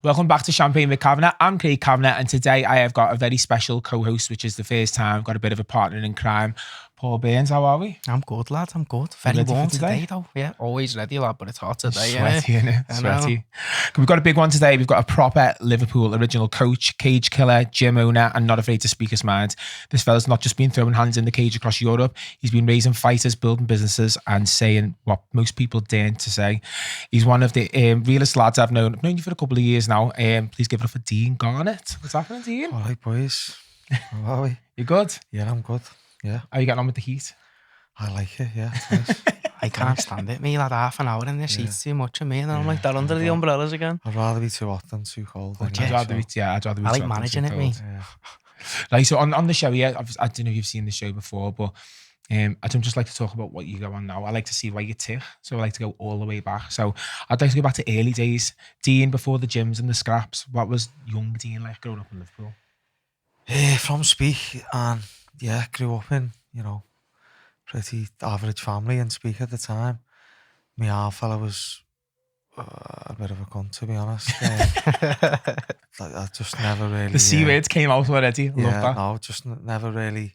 Welcome back to Cham'Pain with Cavanagh. I'm Craig Cavanagh, and today I have got a very special co-host, which is the first time I've got a bit of a partner in crime. Paul Burns, how are we? I'm good, lad. I'm good. Very warm today, though. Yeah, always ready, lad, but it's hot today. Sweaty, innit? Sweaty. We've got a big one today. We've got a proper Liverpool original coach, cage killer, gym owner, and not afraid to speak his mind. This fella's not just been throwing hands in the cage across Europe. He's been raising fighters, building businesses, and saying what most people daren't to say. He's one of the realest lads I've known. I've known you for a couple of years now. Please give it up for Dean Garnett. What's happening, Dean? All right, boys. How are we? You good? Yeah, I'm good. Yeah. How are you getting on with the heat? I like it, yeah. It's nice. I can't stand it. Me, lad, half an hour in this heat's too much of me, and I'm like that under the umbrellas again. I'd rather be too hot than too cold. I'd rather be I like managing it, me. Yeah. Right, so on the show, yeah, I don't know if you've seen the show before, but I don't just like to talk about what you go on now. I like to see why you tick. So I like to go all the way back. So I'd like to go back to early days. Dean, before the gyms and the scraps, what was young Dean like growing up in Liverpool? From Speak, and yeah, grew up in, pretty average family in Speak at the time. My half fella was a bit of a cunt, to be honest. I just never really... The C words came out already. Love that. No, just never really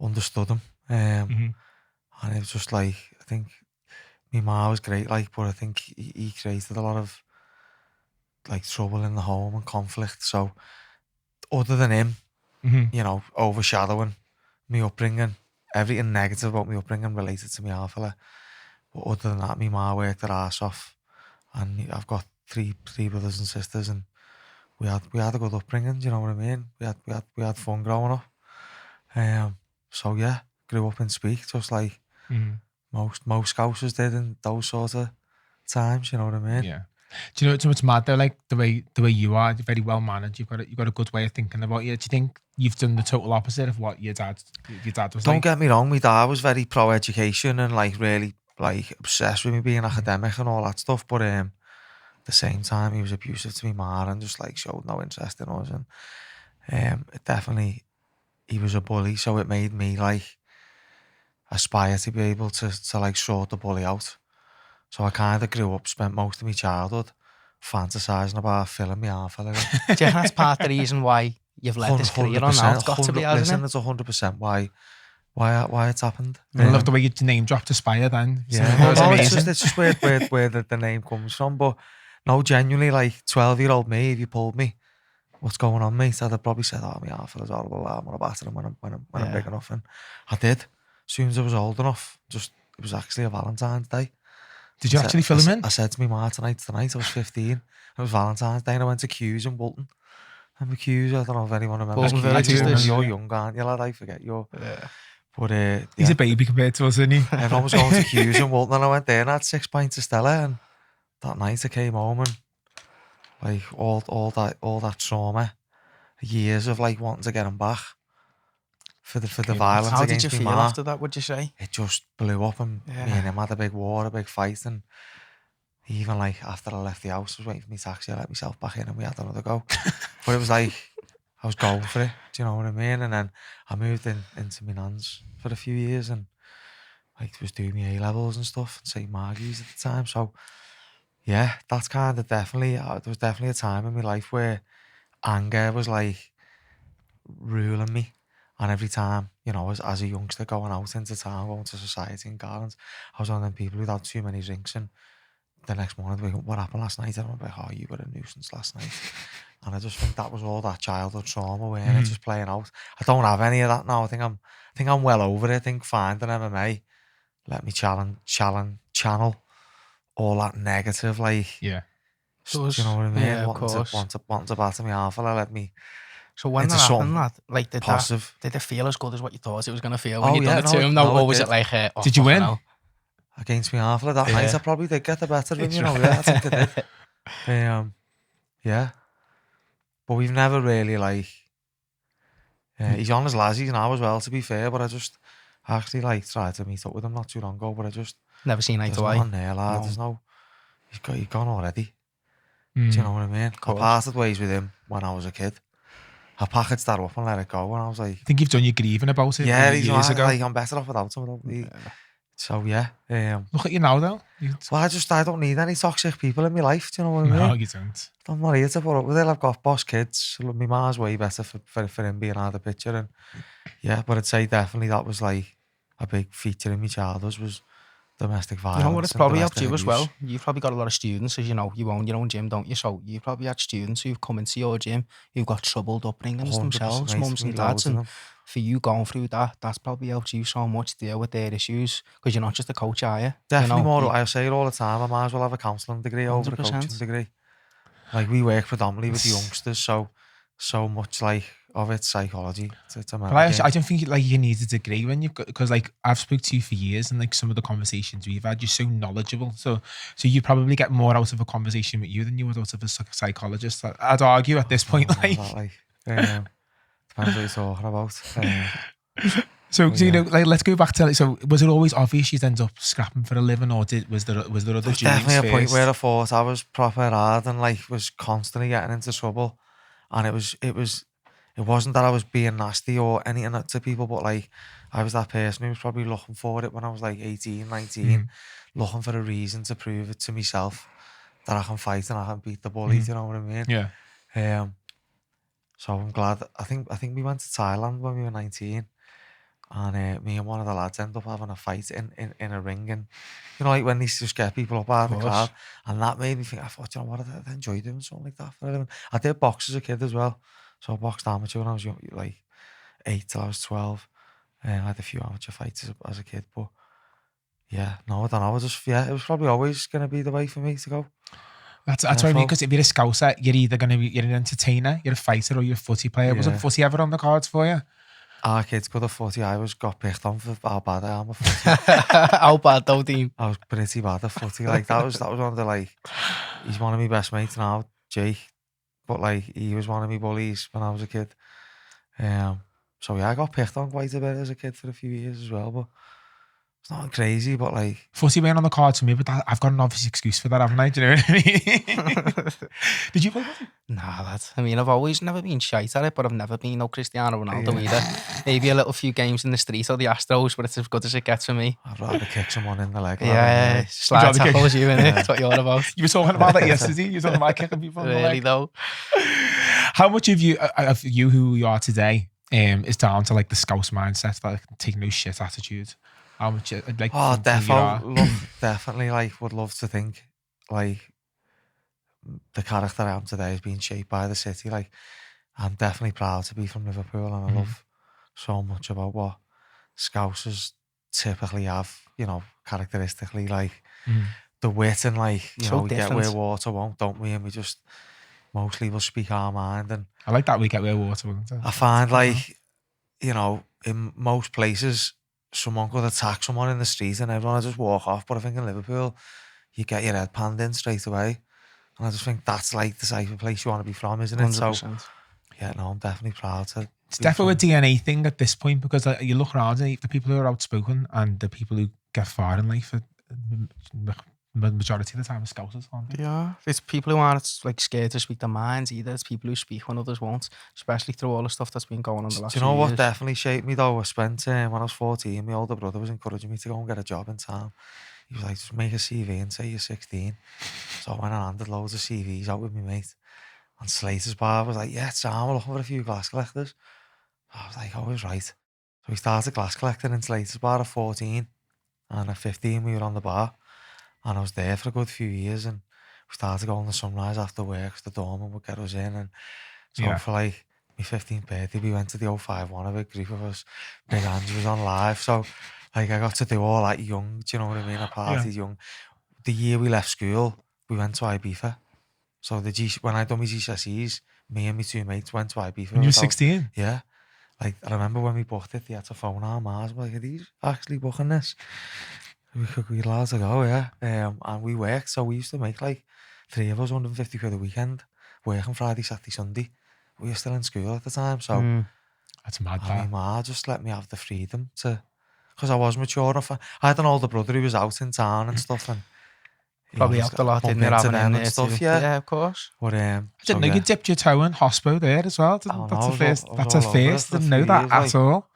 understood him. And it was just like, I think my ma was great, but I think he created a lot of trouble in the home and conflict. So other than him, overshadowing me upbringing, everything negative about my upbringing related to my half fella. But other than that, my ma worked her arse off, and I've got three brothers and sisters, and we had a good upbringing. Do you know what I mean? We had fun growing up. So yeah, grew up in Speak, just like most Scousers did in those sort of times. You know what I mean? Yeah. Do you know what's mad though? Like the way you are, you're very well managed. You've got a good way of thinking about you. Do you think you've done the total opposite of what your dad was? Don't get me wrong. My dad was very pro education and really obsessed with me being academic and all that stuff. But at the same time, he was abusive to me ma and just showed no interest in us. And it definitely, he was a bully, so it made me aspire to be able to sort the bully out. So I kind of grew up, spent most of my childhood fantasising about filling me half. Do you think that's part of the reason why you've led this career on now? It's got to be, hasn't it? Listen, it's 100% why it's happened. I love the way you name dropped Aspire then. Yeah, it's just where the name comes from. But no, genuinely, 12-year-old me, if you pulled me, what's going on, mate? I'd have probably said, oh, my half is horrible. I'm going to batter him when I'm big enough. And I did. As soon as I was old enough, it was actually a Valentine's Day. Did you actually fill him in? I said to my ma tonight, I was 15. It was Valentine's Day and I went to Q's in Bolton. And the Q's, I don't know if anyone remembers. You're young, aren't you, lad? I forget you're... Yeah. But, he's a baby compared to us, isn't he? Everyone was going to Q's in Bolton and I went there and had 6 pints of Stella, and that night I came home and all that trauma, years of wanting to get him back for the violence How against did you me feel ma. after that, would you say? It just blew up, and me and him had a big war, a big fight, and even after I left the house, I was waiting for my taxi, I let myself back in and we had another go. But it was I was going for it, do you know what I mean? And then I moved into my nan's for a few years and was doing my A-levels and stuff at St. Margie's at the time. So yeah, that's kind of definitely, there was definitely a time in my life where anger was ruling me. And every time, as a youngster going out into town, going to society in Garland, I was one of them people who'd had too many drinks, and the next morning they'd be like, what happened last night? And I'm like, oh, you were a nuisance last night. And I just think that was all that childhood trauma, weren't it, just playing out. I don't have any of that now. I think I'm well over it. I think finding MMA let me channel all that negative, yeah. Do you know what I mean? Yeah, of course. Want to batter me half, and let me. So when that happened, lad, did it feel as good as what you thought it was going to feel when you done it to him? Or was it did you win? Against me half that night, I probably did get the better of him, I think I did. Yeah. But we've never really, he's on his lassies now as well, to be fair, but I just actually, tried to meet up with him not too long ago, but I just... Never seen eye to eye. There's no one there, lad. No. There's no... He's gone already. Do you know what I mean? I parted ways with him when I was a kid. I packaged that up and let it go, and I was like... I think you've done your grieving about it years ago. I'm better off without him. So yeah. Look at you now though. Well, I don't need any toxic people in my life. Do you know what I mean? No, you don't. I'm not here to put up with it. I've got boss kids. My ma's way better for him being out of the picture. And yeah, but I'd say definitely that was like a big feature in my childhood was domestic violence. You know what, it's probably helped you as well. You've probably got a lot of students, as you know, you own your own gym, don't you? So you've probably had students who've come into your gym who've got troubled upbringings themselves, mums and dads, and for you going through that, that's probably helped you so much to deal with their issues, because you're not just a coach, are you? Definitely you know, more. I say it all the time, I might as well have a counselling degree 100%. Over a coaching degree. Like, we work predominantly with the youngsters, so much like of it's psychology. It's a but I don't think like you need a degree when you've got, because like I've spoke to you for years, and like some of the conversations we've had, you're so knowledgeable. So you probably get more out of a conversation with you than you would out of a psychologist. I'd argue at this point. Depends what you're talking about. So you know, like, let's go back to like, so was it always obvious you'd end up scrapping for a living, or was there other dreams? Definitely a point where I thought I was proper hard and like was constantly getting into trouble, and it wasn't that I was being nasty or anything to people, but like I was that person who was probably looking for it when I was like 18, 19, looking for a reason to prove it to myself that I can fight and I can beat the bullies. You know what I mean? Yeah. So I'm glad. I think we went to Thailand when we were 19. And me and one of the lads ended up having a fight in a ring, and you know, like when they just get people up out of the crowd, and that made me think. I thought, you know what, I'd enjoy doing something like that for a living. I did box as a kid as well, so I boxed amateur when I was young, like 8 till I was 12. I had a few amateur fights as a kid, but yeah, no, I don't know. It was probably always going to be the way for me to go. That's what I mean, because if you're a scouser, you're either going to be an entertainer, you're a fighter, or you're a footy player. Yeah. Wasn't footy ever on the cards for you? Our kids got a footy. I got picked on for how bad I am at footy. How bad though, Dean? I was pretty bad at footy. Like that was one of the, like, he's one of my best mates now, Jake. But like he was one of my bullies when I was a kid. So yeah, I got picked on quite a bit as a kid for a few years as well. But it's not crazy, but like footy being on the cards for me, but I've got an obvious excuse for that, haven't I? Do you know what I mean? Did you play footy? Nah, lad. I mean, I've always never been shite at it, but I've never been no Cristiano Ronaldo either. Maybe a little few games in the street or the Astros, but it's as good as it gets for me. I'd rather kick someone in the leg. Yeah, slide tackles you in it. That's what you're about. You were talking about that yesterday. You were talking about kicking people in the leg. Really though. How much of you who you are today is down to like the Scouse mindset, that like, take no shit attitude? How much like? Oh, definitely. Like, would love to think like the character I am today has been shaped by the city. Like, I'm definitely proud to be from Liverpool, and I love so much about what Scousers typically have. You know, characteristically, like the wit and like you know, we get where water won't, don't we? And we just mostly will speak our mind. And I like that we get where water won't. I find like, you know, in most places, someone could attack someone in the street and everyone will just walk off. But I think in Liverpool, you get your head panned in straight away. And I just think that's like the type of place you want to be from, isn't it? 100%. So, yeah, no, I'm definitely proud to. It's definitely a DNA thing at this point, because like, you look around and the people who are outspoken and the people who get far in life, the majority of the time are Scousers, aren't they? Yeah, it's people who aren't like scared to speak their minds either. It's people who speak when others won't, especially through all the stuff that's been going on the last few years. Do you know what definitely shaped me though? I spent when I was 14, my older brother was encouraging me to go and get a job in town. He was like, just make a CV and say you're 16. So I went and handed loads of CVs out with my mate. And Slater's bar was like, yeah, Sam, we're looking for a few glass collectors. I was like, oh, he's right. So we started glass collecting in Slater's bar at 14. And at 15, we were on the bar. And I was there for a good few years. And we started going to Sunrise after work. The doorman would get us in. And so for like my 15th birthday, we went to the 051, a big group of us. Big Ange was on live. So like I got to do all that young, do you know what I mean? I partied young. The year we left school, we went to Ibiza. So when I done my GCSEs, me and my two mates went to Ibiza. When you were 16? Yeah. Like, I remember when we booked it, they had to phone our ma's. We're like, are these actually booking this? We allowed to go, yeah. And we worked, so we used to make like 3 of us, 150 quid a weekend, working Friday, Saturday, Sunday. We were still in school at the time, so that's mad. My ma just let me have the freedom to, because I was mature enough. I had an older brother who was out in town and stuff, and Probably helped a lot, didn't it, having in there stuff, too. Yeah, of course. But, I didn't know you dipped your toe in hospo there as well. That's a first. That's a first. Didn't know that at all.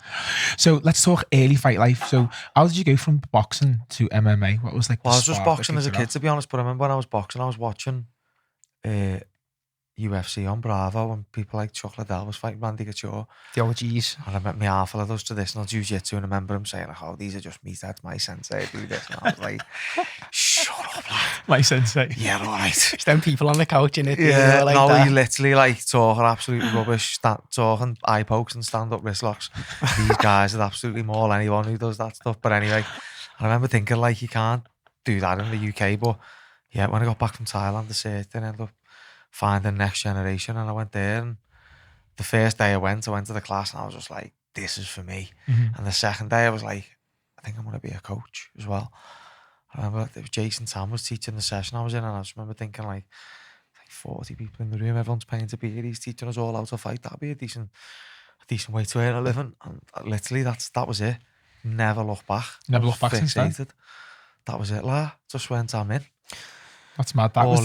So let's talk early fight life. So how did you go from boxing to MMA? What was like? Well, I was just boxing as a kid, to be honest. But I remember when I was boxing, I was watching UFC on Bravo, and people like Chuck Liddell was fighting Randy Couture. The OGs. And I met my half of those traditional jiu-jitsu, and I remember him saying, "Oh, these are just meatheads. My sensei do this." And I was like, "Shut up, lad." My sensei. Yeah, all right. It's them people on the couch in it. Yeah, like no, that. you literally like talking absolute rubbish, talking eye pokes and stand-up wrist locks. These guys would absolutely maul anyone who does that stuff. But anyway, I remember thinking like you can't do that in the UK. But yeah, when I got back from Thailand, I ended up finding Next Generation, and I went there. And the first day I went to the class, and I was just like, "This is for me." And the second day, I was like, "I think I'm going to be a coach as well." I remember it was Jason Tam was teaching the session I was in, and I just remember thinking like 40 people in the room, everyone's paying to be here, he's teaching us all how to fight. That'd be a decent way to earn a living. And literally that was it. Never looked back. Never looked back since then. That was it, la. Just went, I'm in. That's mad. That was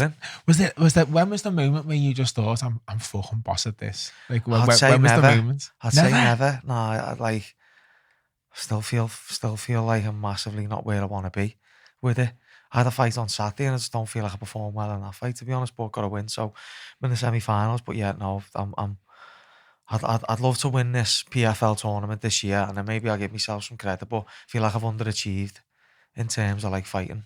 that. When was the moment where you just thought, I'm fucking boss at this? Like when was the moment? I'd say never. No, I still feel like I'm massively not where I want to be with it. I had a fight on Saturday, and I just don't feel like I performed well in that fight, to be honest. But got to win, so I'm in the semi-finals. But yeah, no, I'd love to win this PFL tournament this year, and then maybe I'll give myself some credit. But I feel like I've underachieved in terms of like fighting.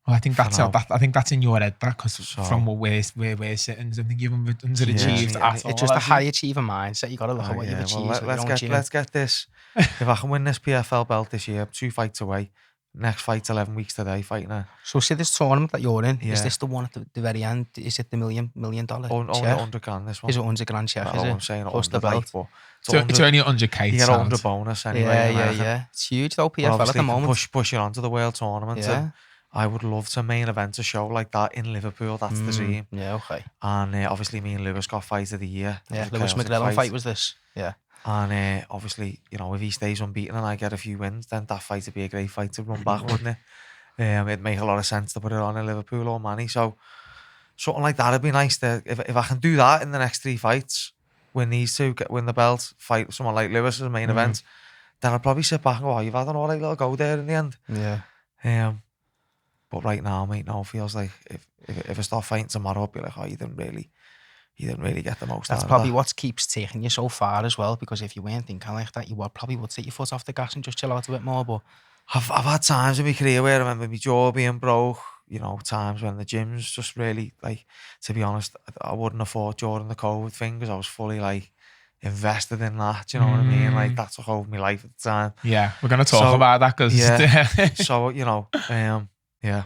Well, I think that's in your head, that, because from where we're sitting, I think you've underachieved at all. It's just a high achiever mindset. You got to look at what you've achieved. Well, let's get this. If I can win this PFL belt this year, 2 fights away. Next fight's 11 weeks today, fighting her. So see this tournament that you're in, is this the one at the very end? Is it the $1 million Only $100,000 this one. Is it $100,000 check, is it? I'm saying plus the belt. But it's only $100K. You get $100 bonus anyway. Yeah. It's huge though, PFL at the moment. Push it onto the world tournament. Yeah. I would love to main event a show like that in Liverpool. That's the dream. Yeah, okay. And obviously me and Lewis got fight of the year. Yeah, Lewis McGregor fight was this. Yeah. And obviously, you know, if he stays unbeaten and I get a few wins, then that fight would be a great fight to run back, wouldn't it? It'd make a lot of sense to put it on in Liverpool or Manny. So something like that would be nice. If I can do that in the next 3 fights, win these 2, win the belt, fight someone like Lewis as a main event, then I'd probably sit back and go, oh, you've had an alright little go there in the end. Yeah. But right now, mate, it feels like if I start fighting tomorrow, I'll be like, oh, you didn't really get the most. That's probably what keeps taking you so far as well, because if you weren't thinking like that, you probably would take your foot off the gas and just chill out a bit more. But I've had times in my career where I remember my jaw being broke, you know, times when the gym's just really, like, to be honest, I wouldn't have fought during the COVID thing because I was fully, like, invested in that, do you know what I mean? Like, that took over my life at the time. Yeah, we're going to talk about that because... Yeah, so, you know, yeah.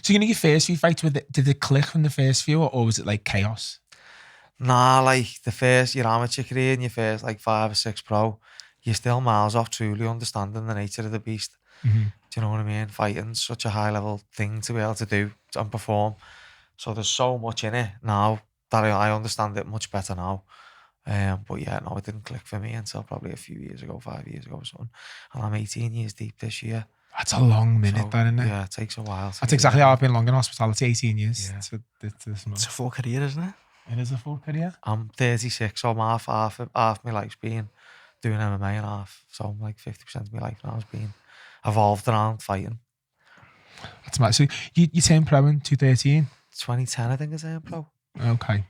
So, you know, your first few fights, did it click from the first few, or was it, like, chaos? Nah, like, your amateur career and your first, like, 5 or 6 pro, you're still miles off truly understanding the nature of the beast. Do you know what I mean? Fighting's such a high level thing to be able to do and perform. So there's so much in it now that I understand it much better now. But yeah, no, it didn't click for me until probably a few years ago, 5 years ago or something. And I'm 18 years deep this year. That's a long minute, that, isn't it? Yeah, it takes a while. That's exactly how I've been long in hospitality, 18 years. Yeah. It's a full career, isn't it? It is a full career. I'm 36, so I'm half my life's been doing MMA and half. So I'm like 50% of my life now has been evolved around fighting. That's mad. So you turned pro in 2013? 2010, I think I turned pro. Okay.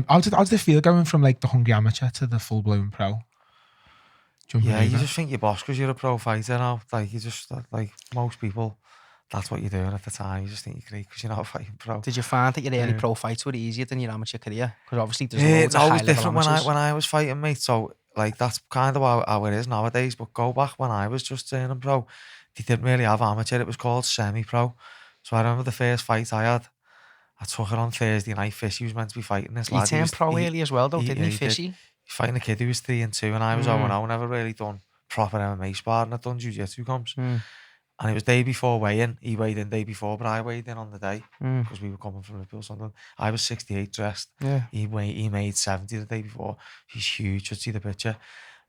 How did it feel going from like the hungry amateur to the full blown pro? Yeah, you just think you're boss because you're a pro fighter now. Like you just like most people, that's what you're doing at the time. You just think you're great because you're not fighting pro. Did you find that your early pro fights were easier than your amateur career? Because obviously there's loads of high level different amateurs. when I was fighting, mate. So like that's kind of how it is nowadays. But go back when I was just turning pro, they didn't really have amateur. It was called semi-pro. So I remember the first fight I had. I took it on Thursday night. Fishy was meant to be fighting this lad. He turned pro early as well, though, didn't he, Fishy? He's fighting a kid who was 3-2, and I was 0-0. Never really done proper MMA sparring. I'd done jiu-jitsu comps. And it was day before weigh-in. He weighed in day before, but I weighed in on the day because we were coming from Liverpool or something. I was 68 dressed. Yeah. He made 70 the day before. He's huge. You'd see the picture.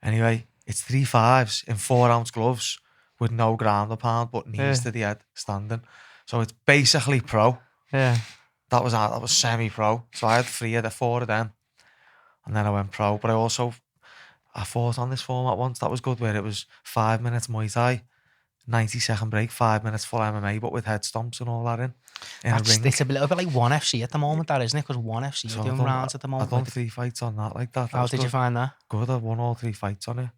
Anyway, it's 3 5s in 4-ounce gloves with no ground or pound, but knees to the head, standing. So it's basically pro. Yeah. That was semi-pro. So I had 4 of them. And then I went pro. But I fought on this format once. That was good, where it was 5 minutes Muay Thai, 90-second break, 5 minutes full MMA, but with head stomps and all that in a ring. It's a little bit like ONE FC at the moment, that, isn't it? Because ONE FC are doing rounds at the moment. I've done 3 fights on that like that. How did you find that? Good. I won all 3 fights on it.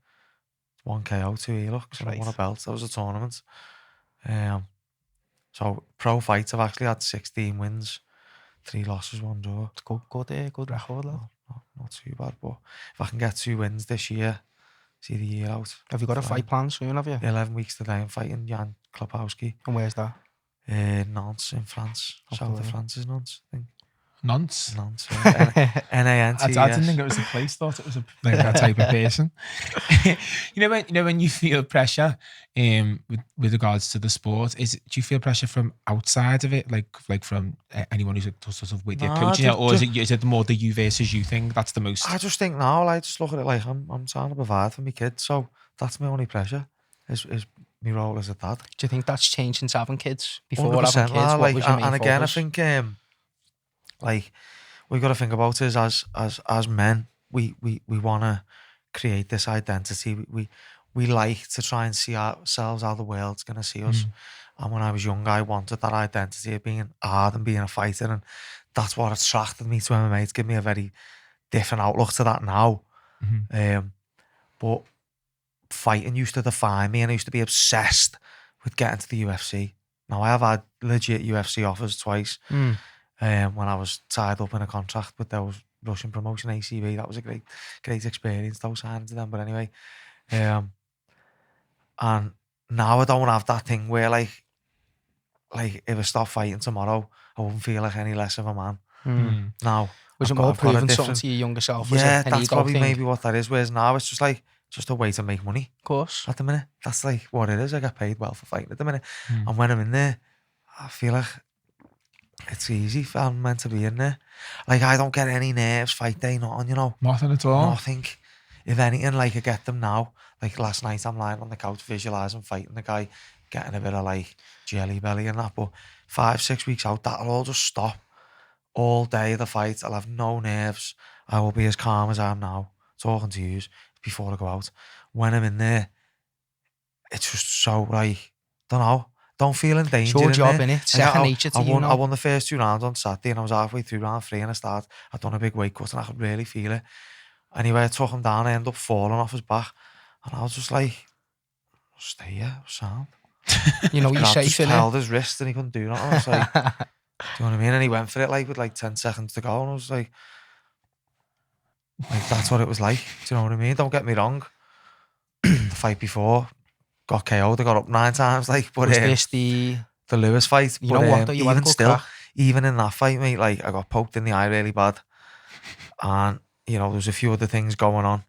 1 KO, 2 earlocks, and I Right. won a belt. That was a tournament. So pro fights, I've actually had 16 wins, 3 losses, 1 draw. It's good record, lad. Not too bad, but if I can get 2 wins this year, see the year out. Have you got a fight planned soon, have you? 11 weeks today, I'm fighting Jan Klapowski. And where's that? Nantes in France. Oh, South of brilliant. France is Nantes, I think. Nonce. Nantes. N-A-N-T-E-S. I didn't think it was a place. Thought it was like that type of person. you know when you feel pressure, with regards to the sport, do you feel pressure from outside of it, like from anyone who's sort of with your coaching, or is it more the you versus you thing? That's the most. I just think now, like, just look at it like I'm trying to provide for my kids, so that's my only pressure. Is my role as a dad. Do you think that's changed since having kids? Before 100%, having kids, what was your main and again, focus? I think like we've got to think about is as men, we want to create this identity. We like to try and see ourselves how the world's going to see us. And when I was young, I wanted that identity of being hard and being a fighter, and that's what attracted me to MMA. It's given me a very different outlook to that now. But fighting used to define me, and I used to be obsessed with getting to the UFC. Now, I have had legit UFC offers twice. When I was tied up in a contract with those Russian promotion, ACB. That was a great experience, those signing to them. But anyway, and now I don't have that thing where like if I stop fighting tomorrow, I wouldn't feel like any less of a man. Now, Was it more proving something to your younger self? Was yeah, it an that's ego probably thing? maybe what that is. Whereas now it's just a way to make money. Of course. At the minute, that's like what it is. I get paid well for fighting at the minute, and when I'm in there, I feel like it's easy. I'm meant to be in there. Like, I don't get any nerves fight day, nothing, you know. Nothing at all. Nothing. If anything, like, I get them now. Like last night, I'm lying on the couch visualising fighting the guy, getting a bit of like jelly belly and that. But 5-6 weeks out, that'll all just stop. All day of the fight, I'll have no nerves. I will be as calm as I am now, talking to you before I go out. When I'm in there, it's just so like, don't feel in danger. It's your in job, there. innit? Second nature to you, I won the first 2 rounds on Saturday, and I was halfway through round 3 and I'd done a big weight cut and I could really feel it. Anyway, I took him down, I ended up falling off his back, and I was just like, stay here, sound. You know, you're safe, just innit? held his wrist and he couldn't do nothing. I was like, do you know what I mean? And he went for it like with like 10 seconds to go, and I was like that's what it was like. Do you know what I mean? Don't get me wrong. The fight before got KO'd, I got up 9 times. Like, but Was this the Lewis fight? You know what, though, you had a even good still, crack. even in that fight, mate, like I got poked in the eye really bad, and you know there was a few other things going on.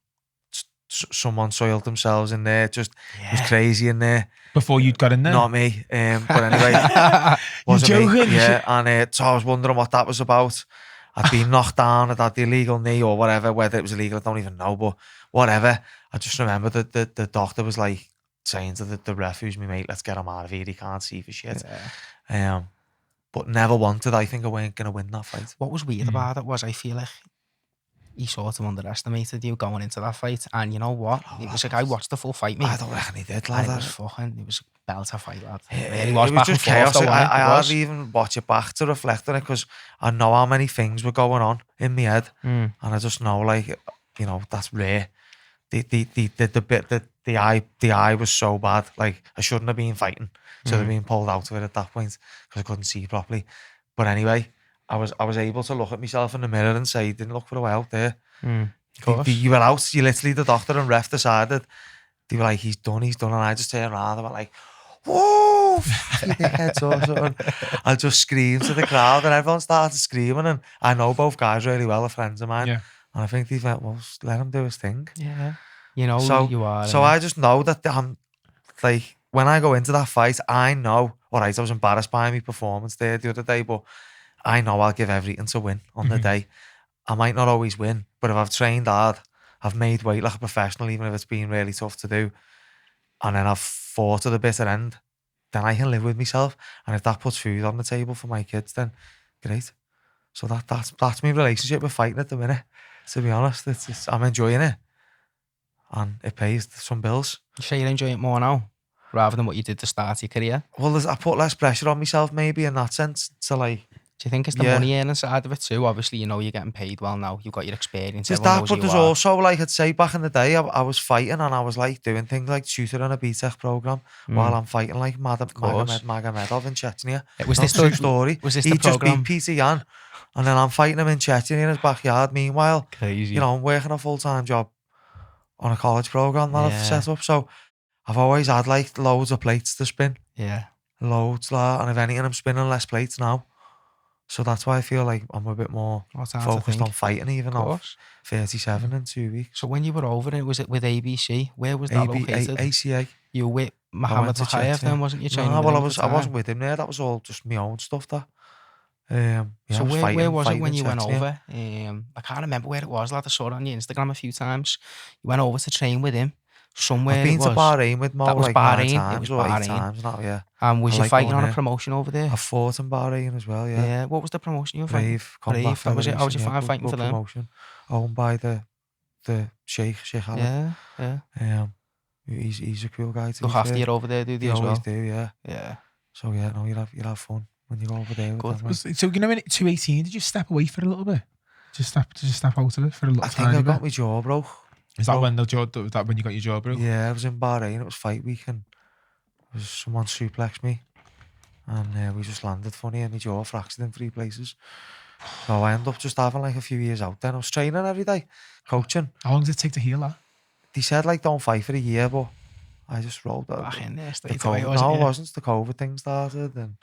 Someone soiled themselves in there. Just it was crazy in there. Before you'd got in there? Not me. But anyway, wasn't me. Yeah, and so I was wondering what that was about. I'd been knocked down, I'd had the illegal knee or whatever, whether it was illegal, I don't even know, but whatever. I just remember that the doctor was like saying to the ref, who's my mate, let's get him out of here, he can't see for shit. But never wanted, I think I weren't going to win that fight. What was weird about it was I feel like he sort of underestimated you going into that fight, and you know what? It was like, I watched the full fight, mate. I don't reckon he did, And lad. it was a belter fight, lad. It was back just and forth, chaos. though, I wasn't it? It was. hardly even watch it back to reflect on it because I know how many things were going on in my head, and I just know, like, you know, that's rare. The eye was so bad. Like, I shouldn't have been fighting. Should have been pulled out of it at that point because I couldn't see properly. But anyway, I was able to look at myself in the mirror and say, didn't look for a way out there. Of course. You were out. You literally, the doctor and ref decided. They were like, he's done. And I just turned around and went like, whoa, heads or something. I just screamed to the crowd and everyone started screaming. And I know both guys really well, they're friends of mine. Yeah. And I think they went, well, just let him do his thing. Yeah. You know So, who you are. so I just know that I'm like, when I go into that fight, I know, all right, I was embarrassed by my performance there the other day, but I know I'll give everything to win on the day. I might not always win, but if I've trained hard, I've made weight like a professional, even if it's been really tough to do, and then I've fought to the bitter end, then I can live with myself. And if that puts food on the table for my kids, then great. So that's my relationship with fighting at the minute. To be honest, I'm enjoying it, and it pays some bills. You say you enjoy it more now, rather than what you did to start your career? Well, I put less pressure on myself, maybe, in that sense. To like, do you think it's the money earning side of it too? Obviously, you know you're getting paid well now. You've got your experience. There's that, but there's also, like, I'd say back in the day, I was fighting and I was like doing things like tutoring on a BTEC program while I'm fighting like Magomedov in Chechnya. Was this the story? Was this the program? He just beat Peter Yan, and then I'm fighting him in Chechnya in his backyard. Meanwhile, crazy. You know, I'm working a full-time job on a college program that I've set up. So I've always had like loads of plates to spin. Yeah. Loads, and if anything, I'm spinning less plates now. So that's why I feel like I'm a bit more focused on fighting, even though I'm 37 in 2 weeks. So when you were over it, was it with ABC? Where was that located? ACA. You were with Mohammed Bahayev then, wasn't you? No, well, I wasn't with him there. That was all just my own stuff there. So where was it when you went over? I can't remember where it was, lad. I saw it on your Instagram a few times. You went over to train with him. Somewhere I've been to Bahrain with Mo like Bahrain. 9 times or 8 Bahrain. times now, yeah. And was you fighting on a promotion over there? I fought in Bahrain as well, yeah. Yeah. What was the promotion you were fighting? Brave. That was it. How was you fighting for them? Promotion owned by the Sheikh Ali. Yeah. He's a cool guy too. Look after you over there, do they as well? Always do, yeah. Yeah. So yeah, no, you'll have fun when you go over there. So you know, in 2018, did you step away for a little bit? Just step out of it for a little time? I think I got my jaw broke. Is that when you got your jaw broke? Yeah, I was in Bahrain. It was fight week, and someone suplexed me, and we just landed funny, and my jaw fractured in 3 places. So I ended up just having like a few years out. Then I was training every day, coaching. How long does it take to heal that? They said like don't fight for a year, but I just rolled out. Back in there, No, it wasn't. The COVID thing started, and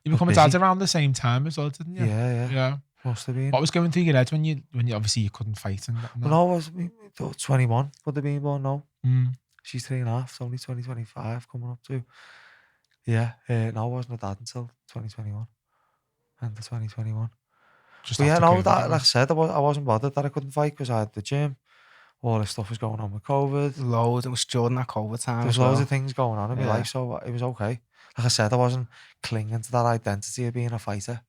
you become a dad around the same time as well, didn't you? Yeah. Must have been. What was going through your head when you obviously you couldn't fight? No, I was 21. Would have been born now. Mm. She's 3.5. It's only 2025 coming up to. Yeah. No, I wasn't a dad until 2021. End of 2021. But yeah, no, that, like I said, I wasn't bothered that I couldn't fight because I had the gym. All this stuff was going on with COVID. Loads. It was during that COVID time. There was loads of things going on in my life, so it was okay. Like I said, I wasn't clinging to that identity of being a fighter.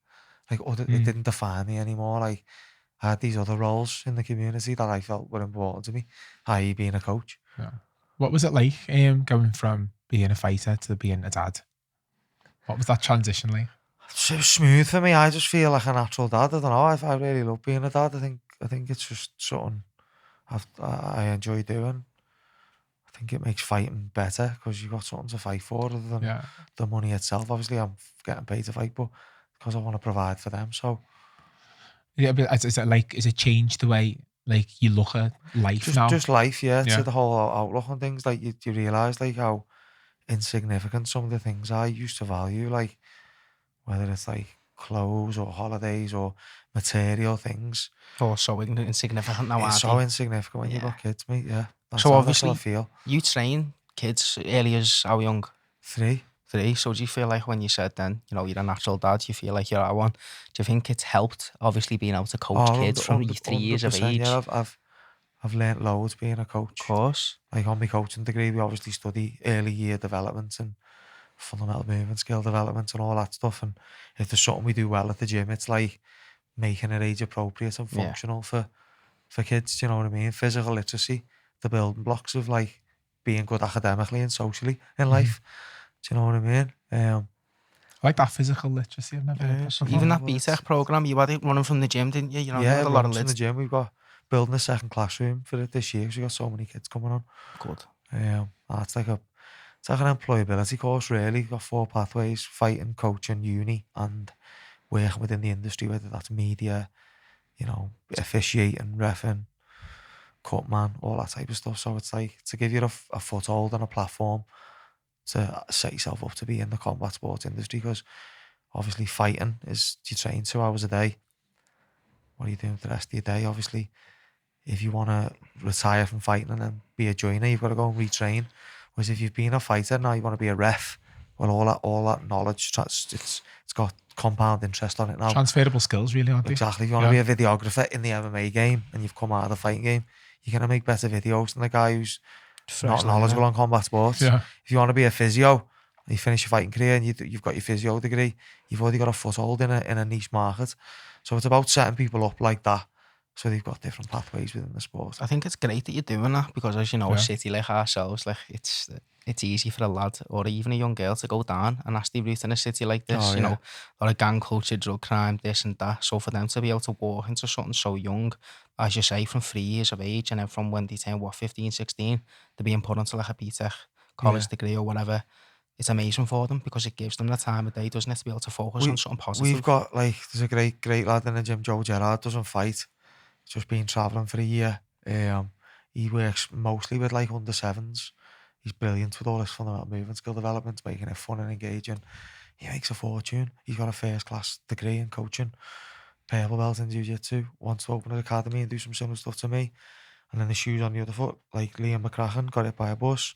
Like, it didn't define me anymore. Like, I had these other roles in the community that I felt were important to me, i.e. being a coach. Yeah. What was it like going from being a fighter to being a dad? What was that transition like? It was smooth for me. I just feel like a natural dad. I don't know. I really love being a dad. I think it's just something I enjoy doing. I think it makes fighting better because you've got something to fight for other than the money itself. Obviously, I'm getting paid to fight, but because I want to provide for them. So yeah, but is it changed the way like you look at life now? Just life, yeah. To the whole outlook on things. Like you realise like how insignificant some of the things I used to value, like whether it's like clothes or holidays or material things. Oh, so insignificant now. It's so insignificant when you've got kids, mate. Yeah. So obviously, I feel. You train kids early as how young? 3. So do you feel like when you said then, you know, you're a natural dad, you feel like you're at one? Do you think it's helped, obviously, being able to coach kids from 3 years of age? Yeah, I've learnt loads being a coach. Of course. Like on my coaching degree, we obviously study early year development and fundamental movement, skill development and all that stuff. And if there's something we do well at the gym, it's like making it age appropriate and functional for kids. Do you know what I mean? Physical literacy, the building blocks of like being good academically and socially in life. Do you know what I mean? I like that physical literacy. I've never heard that. Even that BTEC program, you had it running from the gym, didn't you? You know, yeah, a lot of from the gym. We've got building a second classroom for it this year because we've got so many kids coming on. Good. It's like an employability course, really. We've got 4 pathways: fighting, coaching, uni, and working within the industry, whether that's media, you know, officiating, reffing, cut man, all that type of stuff. So it's like to give you a foothold and a platform to set yourself up to be in the combat sports industry, because obviously fighting is you train 2 hours a day. What are you doing for the rest of your day? Obviously, if you want to retire from fighting and then be a joiner, you've got to go and retrain. Whereas if you've been a fighter, now you want to be a ref. Well, all that knowledge, it's got compound interest on it now. Transferable skills, really, aren't they? Exactly. If you want to be a videographer in the MMA game and you've come out of the fighting game, you're going to make better videos than the guy who's not knowledgeable on combat sports. Yeah. If you want to be a physio you finish your fighting career and you've got your physio degree, you've already got a foothold in a niche market. So it's about setting people up like that, so they've got different pathways within the sport. I think it's great that you're doing that, because as you know, a city like ourselves, like it's easy for a lad or even a young girl to go down a nasty route in a city like this. You know, a lot of gang culture, drug crime, this and that. So for them to be able to walk into something so young, as you say, from 3 years of age, and then from when they turn 15, 16, they're being put onto like a BTEC college degree or whatever. It's amazing for them, because it gives them the time of day, doesn't it, to be able to focus on something positive. We've got, like, there's a great lad in the gym, Joe Gerrard, doesn't fight. He's just been travelling for a year. He works mostly with like under sevens. He's brilliant with all this fundamental movement skill development, making it fun and engaging. He makes a fortune. He's got a first class degree in coaching, purple belt in jiu-jitsu, wants to open an academy and do some similar stuff to me. And then the shoes on the other foot, like Liam McCracken, got hit by a bus.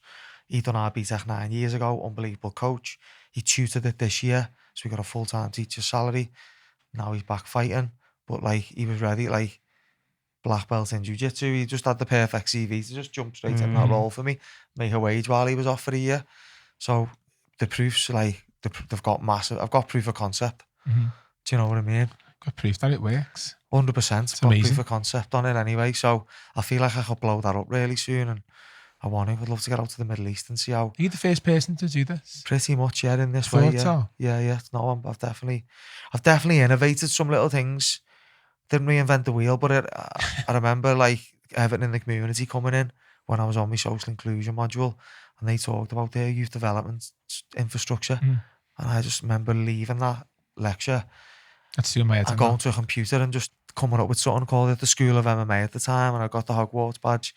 He done our BTEC 9 years ago, unbelievable coach. He tutored it this year, so we got a full-time teacher's salary. Now he's back fighting, but like he was ready, like black belt in jiu-jitsu. He just had the perfect CV to just jump straight in that role for me, make a wage while he was off for a year. So the proof's like, they've got massive, I've got proof of concept. Do you know what I mean? Got proof that it works. 100%. Got proof of concept on it anyway. So I feel like I could blow that up really soon, and I want to. I'd love to get out to the Middle East and see how. Are you the first person to do this? Pretty much, yeah, in this way. Yeah. So. Yeah. No, I've definitely innovated some little things. Didn't reinvent the wheel, but I remember like Everton in the community coming in when I was on my social inclusion module, and they talked about their youth development infrastructure, and I just remember leaving that lecture. That's doing my head. And going to a computer and just coming up with something called it the School of MMA at the time, and I got the Hogwarts badge.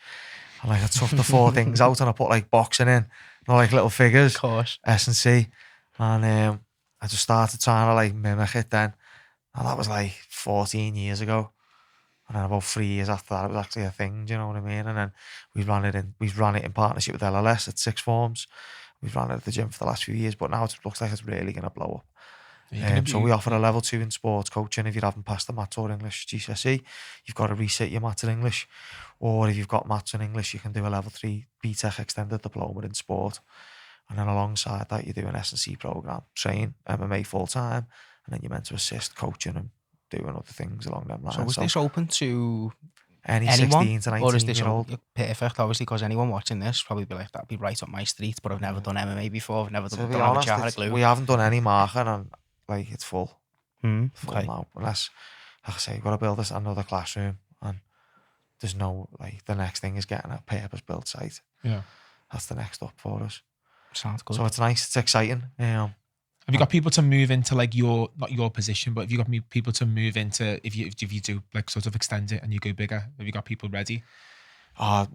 And like I took the 4 things out and I put like boxing in, like little figures, of course, S&C, and I just started trying to like mimic it then. And that was like 14 years ago. And then about 3 years after that, it was actually a thing. Do you know what I mean? And then we ran it in partnership with LLS at sixth forms. We've ran it at the gym for the last few years, but now it looks like it's really going to blow up. So we offer a level 2 in sports coaching. If you haven't passed the maths or English GCSE, you've got to resit your maths and English. Or if you've got maths and English, you can do a level 3 BTEC extended diploma in sport. And then alongside that, you do an S&C program, train MMA full time, and then you're meant to assist coaching and doing other things along them lines. So is this open to any anyone? 16 to 19 or is this year old? Perfect, obviously, because anyone watching this probably be like, that'd be right up my street, but I've never done MMA before. I've never done honest, we haven't done any marking, and like it's full. Okay. Now, unless, like I say, you've got to build another classroom, and there's no, like, the next thing is getting a purpose-built site. Yeah. That's the next up for us. Sounds good. So it's nice, it's exciting. Have you got people to move into like not your position, but have you got people to move into, if you do like sort of extend it and you go bigger, have you got people ready?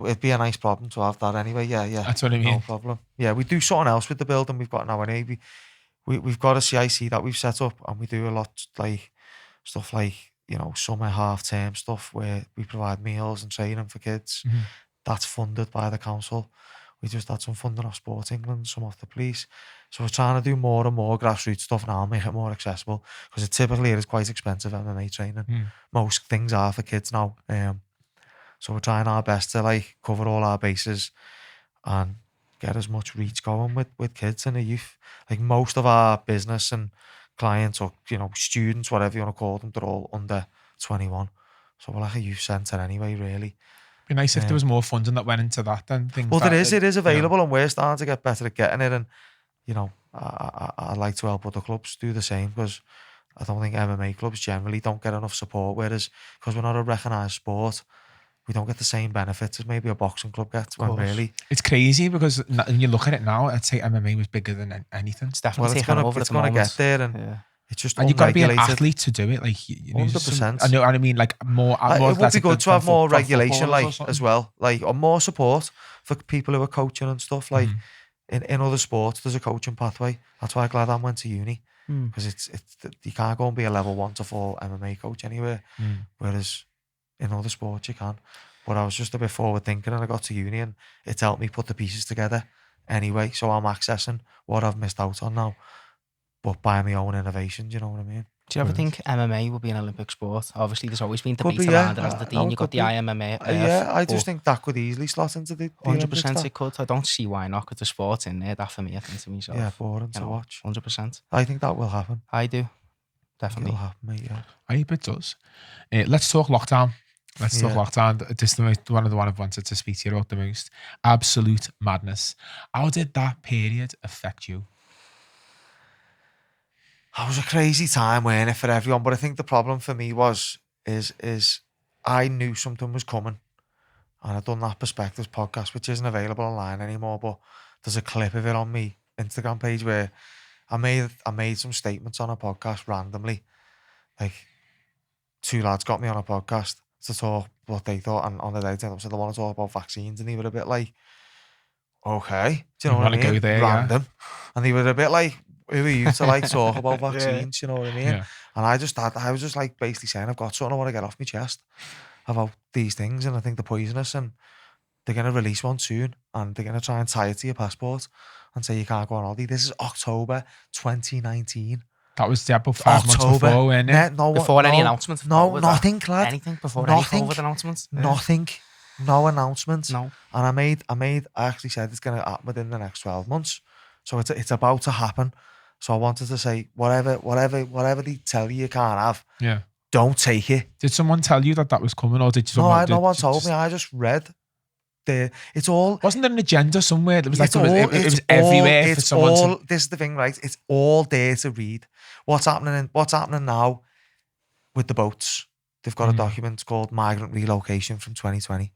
It'd be a nice problem to have that anyway. Yeah. That's what I mean. No problem. Yeah, we do something else with the building we've got now anyway. We've got a CIC that we've set up, and we do a lot like stuff like, you know, summer half term stuff where we provide meals and training for kids. That's funded by the council. We just had some funding off Sport England, some off the police. So we're trying to do more and more grassroots stuff now and make it more accessible, because it typically is quite expensive MMA training. Most things are for kids now. So we're trying our best to like cover all our bases and get as much reach going with kids and the youth. Like most of our business and clients, or, you know, students, whatever you want to call them, they're all under 21. So we're like a youth centre anyway, really. Be nice if there was more funding that went into that then. Things. Well, it is available, and we're starting to get better at getting it. And, you know, I'd like to help other clubs do the same, because I don't think MMA clubs generally don't get enough support, whereas because we're not a recognised sport, we don't get the same benefits as maybe a boxing club gets. When really, it's crazy, because when you look at it now, I'd say MMA was bigger than anything. It's definitely it's going to get there, and it's just, and you've got to be an athlete to do it. Like 100%. I know what I mean. Like more. It would be good to have more regulation, like as well, like, or more support for people who are coaching and stuff. Like in other sports, there's a coaching pathway. That's why Gladden went to uni, because it's you can't go and be a level 1 to 4 MMA coach anywhere, whereas in other sports you can. But I was just a bit forward thinking, and I got to uni, and it's helped me put the pieces together anyway. So I'm accessing what I've missed out on now, but by my own innovation. Do you know what I mean? Do you ever think MMA will be an Olympic sport? Obviously, there's always been Could debate be, around yeah. it, hasn't it? No, You've got could the be. IMMA. Yeah, I just think that could easily slot into the 100% Olympics. it could. I don't see why not, because the sport's in there. That for me, I think to myself. Yeah, boring to watch. 100%. I think that will happen. I do. Definitely. It'll happen, mate, yeah. I hope it does. Let's talk lockdown. Let's talk lockdown. This is one of the one I've wanted to speak to you about the most. Absolute madness. How did that period affect you? It was a crazy time, weren't it, for everyone? But I think the problem for me is I knew something was coming, and I'd done that Perspectives podcast, which isn't available online anymore. But there's a clip of it on my Instagram page where I made some statements on a podcast randomly. Like, 2 lads got me on a podcast to talk what they thought, and on the day they said they want to talk about vaccines, and they were a bit like, okay, do you know what I mean? Go there, random, and they were a bit like, who are you to like talk about vaccines? You know what I mean? Yeah. And I was just like basically saying, I've got something I want to get off my chest about these things, and I think they're poisonous, and they're going to release one soon, and they're going to try and tie it to your passport and say you can't go on holiday. This is October 2019. That was about 5 months before, wasn't it? Before any announcements? No, nothing, lad. Anything before Nothing. any COVID announcements? Nothing. No announcements. No. And I actually said it's going to happen within the next 12 months. So it's about to happen. So I wanted to say, whatever they tell you can't have, don't take it. Did someone tell you that was coming, or did someone? No one told me. I just read. It's all. Wasn't there an agenda somewhere? It was like it was everywhere for someone. This is the thing, right? It's all there to read. What's happening now with the boats? They've got a document called Migrant Relocation from 2020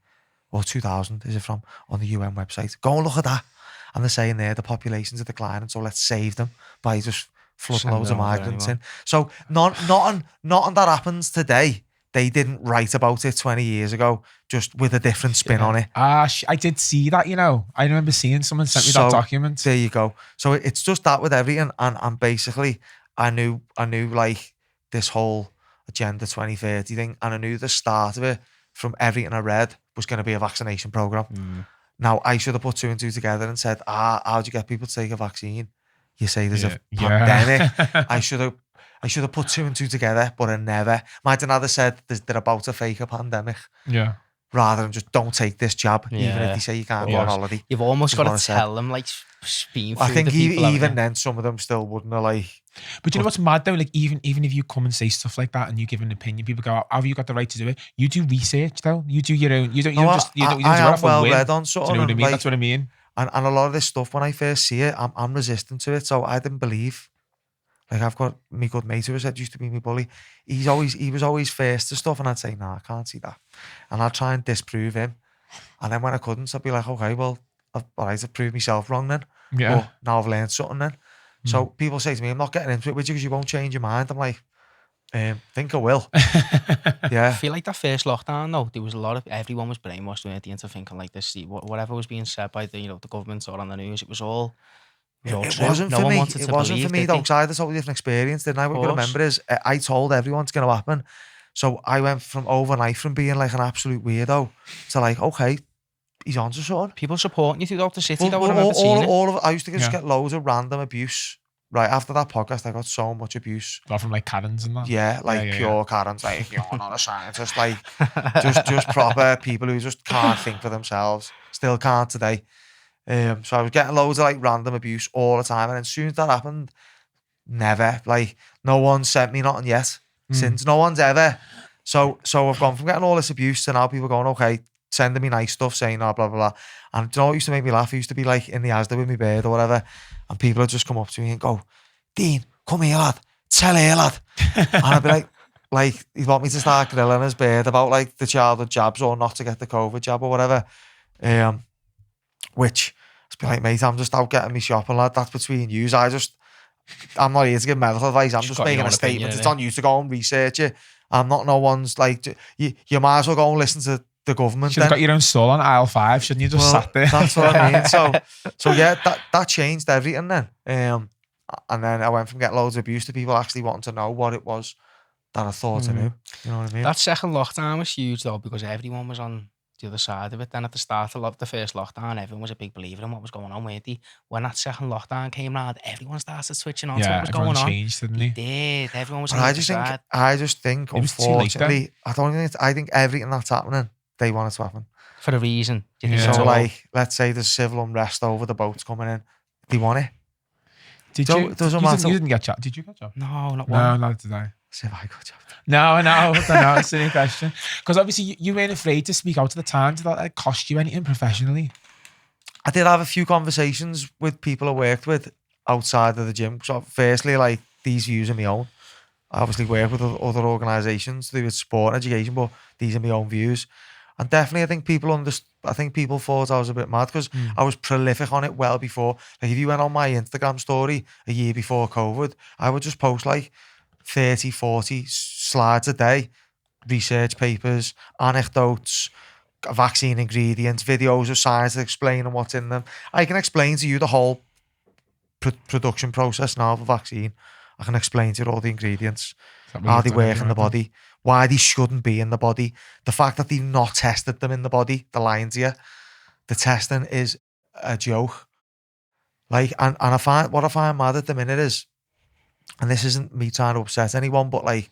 or 2000. Is it from on the UN website? Go and look at that. And they're saying there the populations are declining, so let's save them by just flooding loads of migrants in. So nothing that happens today, they didn't write about it 20 years ago, just with a different spin on it. I did see that, you know. I remember seeing someone sent me that document. There you go. So it's just that with everything. And basically, I knew like this whole Agenda 2030 thing, and I knew the start of it from everything I read was going to be a vaccination program. Now, I should have put 2 and 2 together and said, how do you get people to take a vaccine? You say there's a pandemic. I should have put 2 and 2 together, but I never. My dad had said they're about to fake a pandemic. Yeah. Rather than just don't take this jab, even if they say you can't go on holiday. You've almost got to tell them, like, being through I think the people, even then, some of them still wouldn't have, like. But you know what's mad though? Like even if you come and say stuff like that and you give an opinion, people go, "How have you got the right to do it?" You do research though. You do your own. You don't just do it off a whim. Read on something. Do you know what I mean? Like, that's what I mean. And a lot of this stuff, when I first see it, I'm resistant to it. So I didn't believe. Like, I've got my good mate who said used to be my bully. He was always first to stuff, and I'd say, "Nah, I can't see that," and I'd try and disprove him. And then when I couldn't, I'd be like, "Okay, well, I've proved myself wrong then." Yeah. But now I've learned something then. So people say to me, "I'm not getting into it with you because you won't change your mind." I'm like, think I will. Yeah. I feel like that first lockdown though, there was a lot of, everyone was brainwashed into thinking like this. Whatever was being said by the government or on the news, it was all. It wasn't for me. It wasn't for me though, because I had a totally different experience, didn't I? What you remember is I told everyone it's going to happen. So I went from overnight from being like an absolute weirdo to like, okay, he's onto something. People supporting you throughout the city. I used to just get loads of random abuse. Right after that podcast, I got so much abuse. Well, from like Karens and that. Yeah, like pure Karens, like you're not a scientist, like just proper people who just can't think for themselves. Still can't today. So I was getting loads of like random abuse all the time, and as soon as that happened, never, like, no one sent me nothing yet. Since no one's ever. So I've gone from getting all this abuse to now people going, okay, sending me nice stuff, saying blah blah blah. And do you know what used to make me laugh? I used to be like in the Asda with my bird or whatever, and people would just come up to me and go, "Dean, come here, lad. Tell here, lad." And I'd be like he'd want me to start grilling his bird about like the childhood jabs or not to get the COVID jab or whatever. Which I'd be like, mate, I'm just out getting me shopping, lad. That's between yous. I'm not here to give medical advice. I'm just making a statement. It's on you to go and research it. I'm not no one's like, you might as well go and listen to the government. Should have got your own stall on aisle 5, shouldn't you? Just sat there. That's what I mean. So yeah, that changed everything then. And then I went from getting loads of abuse to people actually wanting to know what it was that I thought I knew. You know what I mean? That second lockdown was huge though, because everyone was on the other side of it. Then at the start of the first lockdown, everyone was a big believer in what was going on, weren't they? When that second lockdown came round, everyone started switching on to what was everyone going on. changed, didn't They they? did. Everyone was But on I the just side. think, It was too late then. unfortunately, I think everything that's happening, they want it to happen. For a reason. Do you think Yeah. it's So all- like, let's say there's civil unrest over the boats coming in. They want it. Did So you? it doesn't you matter. you didn't get chopped. Did you get chopped? No, not No, one. not today. See if I got you. No, it's a silly question. Because obviously you weren't afraid to speak out at the time. Did that cost you anything professionally? I did have a few conversations with people I worked with outside of the gym. So firstly, like, these views are my own. I obviously work with other organisations to do with sport and education, but these are my own views. And definitely, I think people thought I was a bit mad because I was prolific on it well before. Like, if you went on my Instagram story a year before COVID, I would just post like 30, 40 slides a day, research papers, anecdotes, vaccine ingredients, videos of science explaining what's in them. I can explain to you the whole production process now of a vaccine. I can explain to you all the ingredients, how they work in the body, why they shouldn't be in the body, the fact that they've not tested them in the body, they're lying to you. The testing is a joke. Like, and I find mad at the minute is, and this isn't me trying to upset anyone, but like,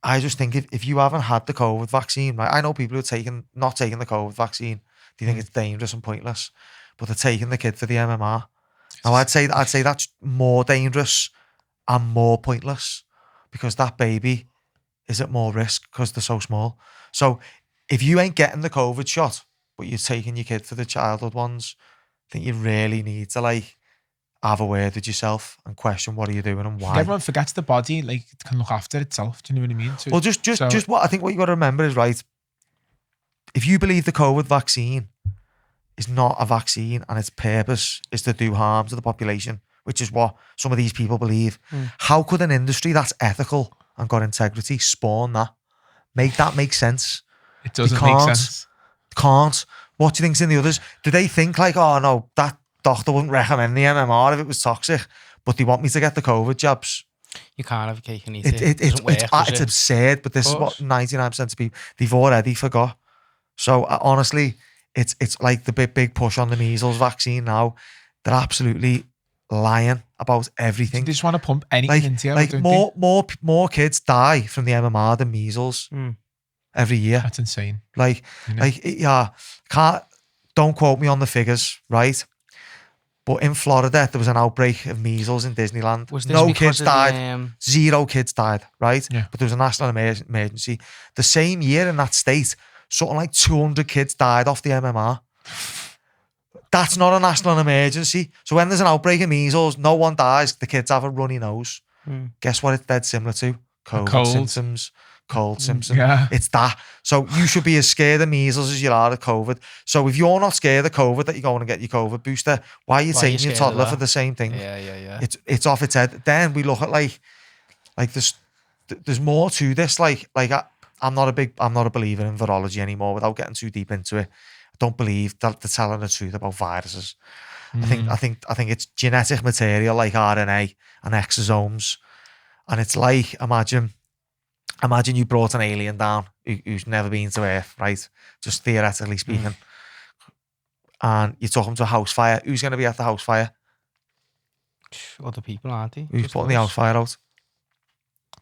I just think if you haven't had the COVID vaccine, right? I know people who are not taking the COVID vaccine, they think it's dangerous and pointless, but they're taking the kid for the MMR. Now, I'd say that's more dangerous and more pointless because that baby is at more risk because they're so small. So if you ain't getting the COVID shot, but you're taking your kid for the childhood ones, I think you really need to like have a word with yourself and question what are you doing and why. Everyone forgets the body like can look after itself. Do you know what I mean? Well, just what I think what you got to remember is, right, if you believe the COVID vaccine is not a vaccine and its purpose is to do harm to the population, which is what some of these people believe, how could an industry that's ethical and got integrity spawn that? Make that make sense? It doesn't make sense. Can't. What do you think's in the others? Do they think like, oh no, that doctor wouldn't recommend the MMR if it was toxic, but they want me to get the COVID jabs? You can't have a cake and eat it. It's absurd, but this is what 99% of people, they've already forgot. So honestly, it's like the big push on the measles vaccine now. They're absolutely lying about everything. They just want to pump anything into you. Like more kids die from the MMR than measles every year. That's insane. Like don't quote me on the figures, right? But in Florida, there was an outbreak of measles in Disneyland. No kids died. 0 kids died, right? Yeah. But there was a national emergency. The same year in that state, something like 200 kids died off the MMR. That's not a national emergency. So when there's an outbreak of measles, no one dies. The kids have a runny nose. Guess what it's dead similar to? COVID symptoms. Cold symptoms. Yeah. It's that. So you should be as scared of measles as you are of COVID. So if you're not scared of COVID, that you're going to get your COVID booster, why are you taking your toddler for the same thing? Yeah. It's off its head. Then we look at like there's more to this. Like I'm not a believer in virology anymore. Without getting too deep into it, I don't believe that they're telling the truth about viruses. I think it's genetic material like RNA and exosomes, and it's like imagine you brought an alien down who's never been to Earth, right? Just theoretically speaking, and you took him to a house fire. Who's going to be at the house fire? Other people, aren't they? Who's putting the house fire out?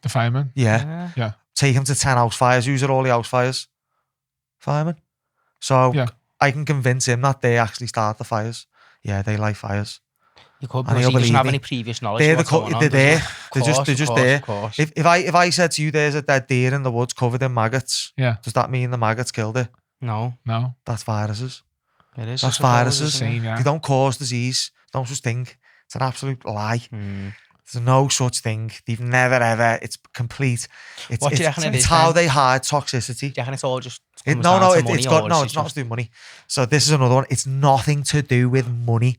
The fireman. Yeah. Yeah. Take him to 10 house fires. Who's at all the house fires? Firemen. So I can convince him that they actually start the fires. Yeah, they light fires. You could, because he doesn't have any previous knowledge. They're there. They're just there. If I said to you, there's a dead deer in the woods covered in maggots, does that mean the maggots killed it? No. That's viruses. It is. That's viruses. Same, yeah. They don't cause disease. No such thing. It's an absolute lie. There's no such thing. They've never ever. It's complete. It's how they hide toxicity. Do you reckon it's all just it's not to do with money. So this is another one. It's nothing to do with money.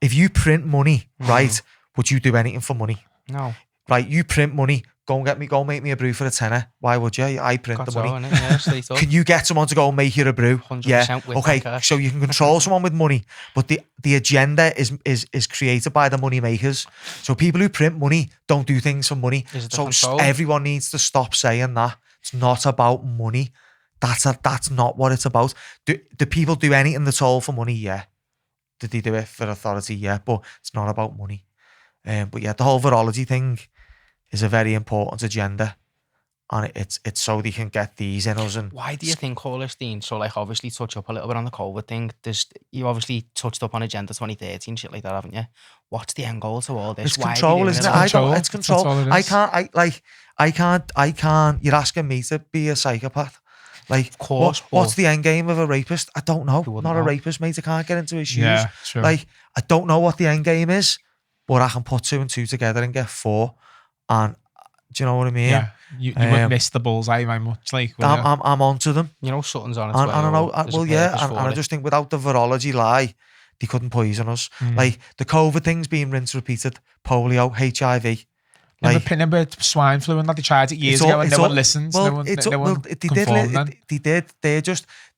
If you print money, right, would you do anything for money? No. Right, you print money. Go make me a brew for a tenner. Why would you? I print the money. Can you get someone to go and make you a brew? 100% yeah. Okay. So you can control someone with money, but the agenda is created by the money makers. So people who print money don't do things for money. So everyone needs to stop saying that. It's not about money. That's not what it's about. Do people do anything at all for money? Yeah. Did they do it for authority? Yeah, but it's not about money. But yeah, the whole virology thing is a very important agenda, and it's so they can get these in us. And why do you think all this, Dean? So like, obviously touch up a little bit on the COVID thing. You obviously touched up on Agenda 2030 and shit like that, haven't you? What's the end goal to all this? It's control, isn't it? It's control. I can't. You're asking me to be a psychopath. Like, of course, what's the end game of a rapist? I don't know. I'm not a rapist, mate. I can't get into his shoes. Yeah, true. Like, I don't know what the end game is, but I can put 2 and 2 together and get 4. And do you know what I mean? Yeah, you wouldn't miss the bullseye very much. Like, I'm onto them. You know, something's on its and way. I know. And I just think without the virology lie, they couldn't poison us. Like the COVID thing's being rinsed, repeated. Polio, HIV. Remember swine flu and that? They tried it years ago and no one listens. Well, they did.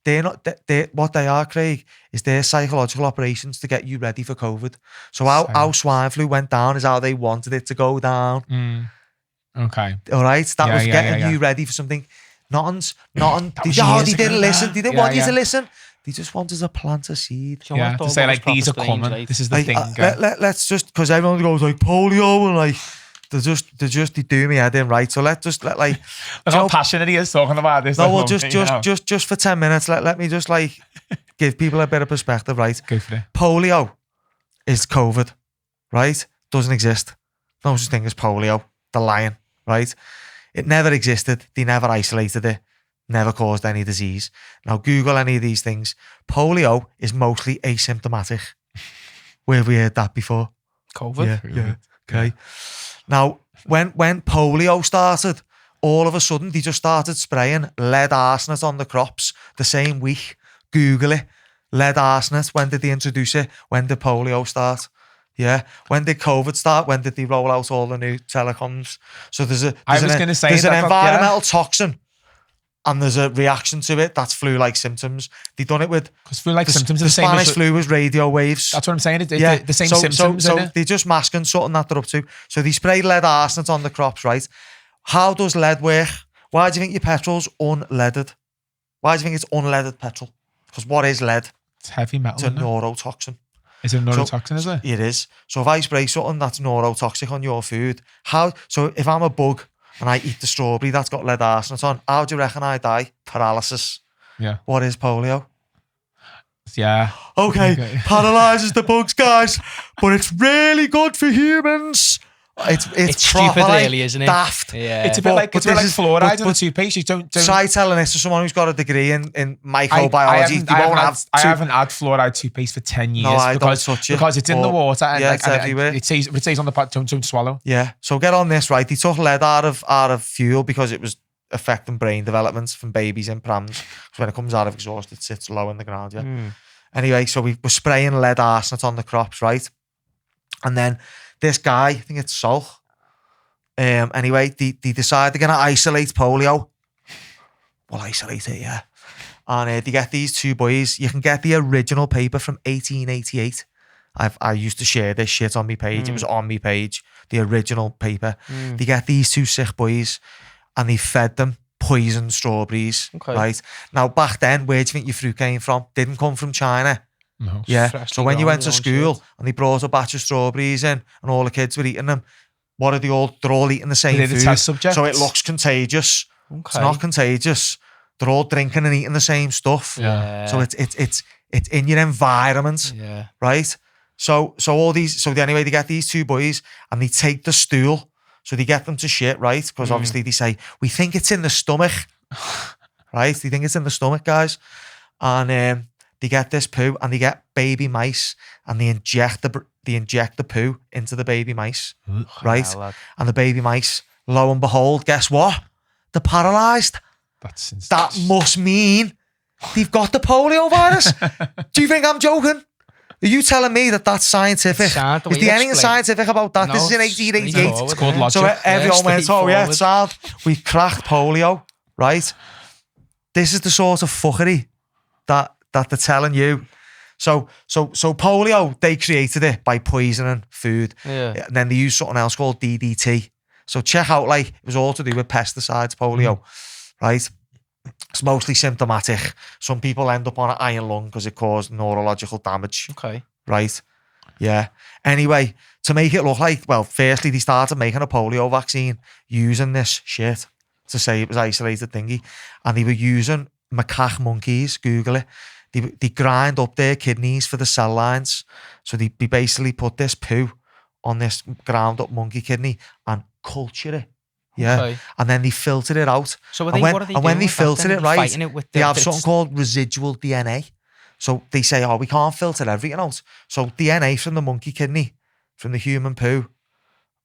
They're not. What they are, Craig, is their psychological operations to get you ready for COVID. So how swine flu went down is how they wanted it to go down. Okay. All right. That was getting you ready for something. Nothing. They didn't listen. They didn't want you to listen. They just wanted to plant a seed. To say like these are coming. Like, this is the thing. Let's just, because everyone goes like polio and like. They do me head in, right? So let's just look how passionate he is talking about this. No, well, just for 10 minutes, let me just like give people a bit of perspective, right? Go for it. Polio is COVID, right? Doesn't exist. No such thing as polio. The lion, right? It never existed. They never isolated it. Never caused any disease. Now Google any of these things. Polio is mostly asymptomatic. Where have we heard that before? COVID. Yeah. Okay. Now, when polio started, all of a sudden they just started spraying lead arsenate on the crops the same week. Google it. Lead arsenate. When did they introduce it? When did polio start? Yeah. When did COVID start? When did they roll out all the new telecoms? So there's an environmental toxin. And there's a reaction to it. That's flu-like symptoms. They've done it with... Because flu-like symptoms are the same. The Spanish flu was radio waves. That's what I'm saying. It's the same symptoms. So they're just masking something that they're up to. So they spray lead arsenate on the crops, right? How does lead work? Why do you think your petrol's unleaded? Why do you think it's unleaded petrol? Because what is lead? It's heavy metal. It's a neurotoxin. Is it a neurotoxin, is it? It is. So if I spray something that's neurotoxic on your food, so if I'm a bug... and I eat the strawberry that's got lead arsenate on, how do you reckon I die? Paralysis. Yeah. What is polio? Yeah. Okay. Paralyzes the bugs, guys, but it's really good for humans. It's stupid, really, isn't it? Daft. Yeah. It's a bit like fluoride in the toothpaste. You don't try telling this to someone who's got a degree in microbiology. I haven't had fluoride toothpaste for 10 years. No, I don't touch it. Because it's in the water and, it's everywhere. It says on the pot, don't swallow. Yeah. So get on this, right? They took lead out of fuel because it was affecting brain development from babies in prams. So when it comes out of exhaust, it sits low in the ground. Yeah. Anyway, so we were spraying lead arsenate on the crops, right? And then this guy, I think it's Sol. Anyway, they decide they're going to isolate polio. Well, isolate it, yeah. And they get these 2 boys. You can get the original paper from 1888. I used to share this shit on my page. It was on my page, the original paper. They get these 2 sick boys and they fed them poisoned strawberries, right? Now, back then, where do you think your fruit came from? Didn't come from China. No. Yeah. So when you went to school and they brought a batch of strawberries in and all the kids were eating them, what are they all? They're all eating the same food. The test subjects. So it looks contagious. Okay. It's not contagious. They're all drinking and eating the same stuff. Yeah. So it's in your environment. Yeah. Right. So anyway, they get these 2 boys and they take the stool. So they get them to shit, right? Because obviously they say, we think it's in the stomach. Right? They think it's in the stomach, guys. And they get this poo and they get baby mice and they inject the poo into the baby mice, right? And the baby mice, lo and behold, guess what? They're paralysed. That must mean they've got the polio virus. Do you think I'm joking? Are you telling me that that's scientific? Is there anything scientific about that? No, this is in 1888. It's called logic. So everyone went, oh yeah, it's sad. We cracked polio, right? This is the sort of fuckery that they're telling you. So polio, they created it by poisoning food. Yeah. And then they used something else called DDT. So check out, like, it was all to do with pesticides, polio, right? It's mostly symptomatic. Some people end up on an iron lung because it caused neurological damage. Okay. Right? Yeah. Anyway, to make it look like, well, firstly, they started making a polio vaccine using this shit to say it was isolated thingy. And they were using macaque monkeys, Google it. They grind up their kidneys for the cell lines. So they basically put this poo on this ground up monkey kidney and culture it. Yeah. Okay. And then they filter it out. So what are they doing when they with that filter then? it, Are they right, fighting it with they have bits? something called residual DNA. So they say, oh, we can't filter everything out. So DNA from the monkey kidney, from the human poo,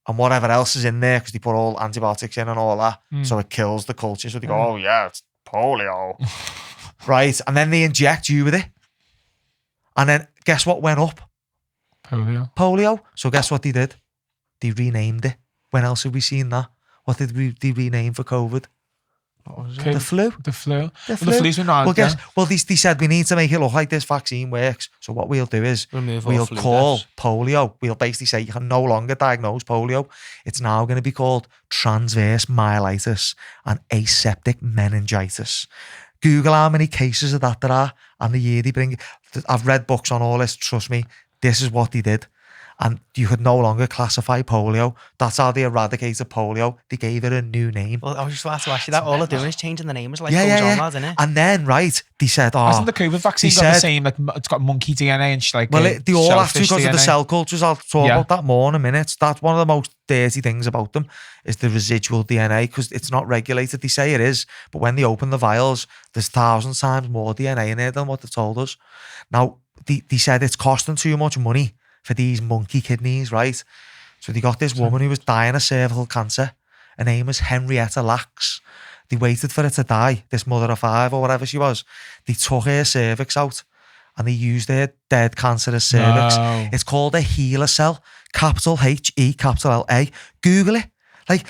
and whatever else is in there, because they put all antibiotics in and all that, so it kills the culture. So they go, oh yeah, it's polio. Right? And then they inject you with it. And then guess what went up? Polio. So guess what they did? They renamed it. When else have we seen that? What did they rename for COVID? What was it? Okay. The flu. The flu. The Well, the flu's been on. They said we need to make it look like this vaccine works. So what we'll do is Remove all we'll flu call deaths. polio. We'll basically say you can no longer diagnose polio. It's now going to be called transverse myelitis and aseptic meningitis. Google how many cases of that there are and the year they bring. I've read books on all this. Trust me, this is what they did. And you could no longer classify polio. That's how they eradicated polio. They gave it a new name. Well, I was just about to ask you that. All they're doing is changing the name. It's like Yeah, goes yeah, on, yeah. lads, innit? And then, right, they said, oh, Hasn't the COVID vaccine he got the said- same, like, it's got monkey DNA and like well, they all have to shellfish because of the DNA? cell cultures. I'll talk Yeah. about that more in a minute. That's one of the most dirty things about them is the residual DNA because it's not regulated. They say it is, but when they open the vials, there's 1,000 times more DNA in there than what they've told us. Now, they said it's costing too much money for these monkey kidneys, right? So they got this woman who was dying of cervical cancer. Her name was Henrietta Lacks. They waited for her to die, this mother of 5 or whatever she was. They took her cervix out and they used her dead cancerous cervix. No. It's called a HeLa cell, capital H-E, capital L-A. Google it. Like,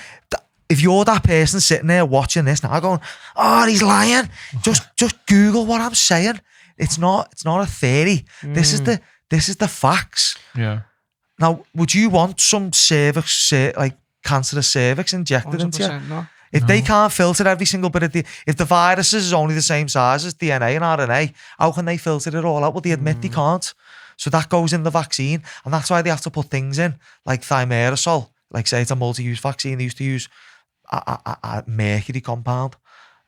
if you're that person sitting there watching this now going, oh, he's lying, just Google what I'm saying. It's not a theory. This is the facts. Yeah. Now, would you want some cancerous cervix injected into you? 100% no. If they can't filter every single bit of if the virus is only the same size as DNA and RNA, how can they filter it all out? Well, they admit they can't. So that goes in the vaccine. And that's why they have to put things in, like thimerosal. Like, say it's a multi-use vaccine. They used to use a mercury compound.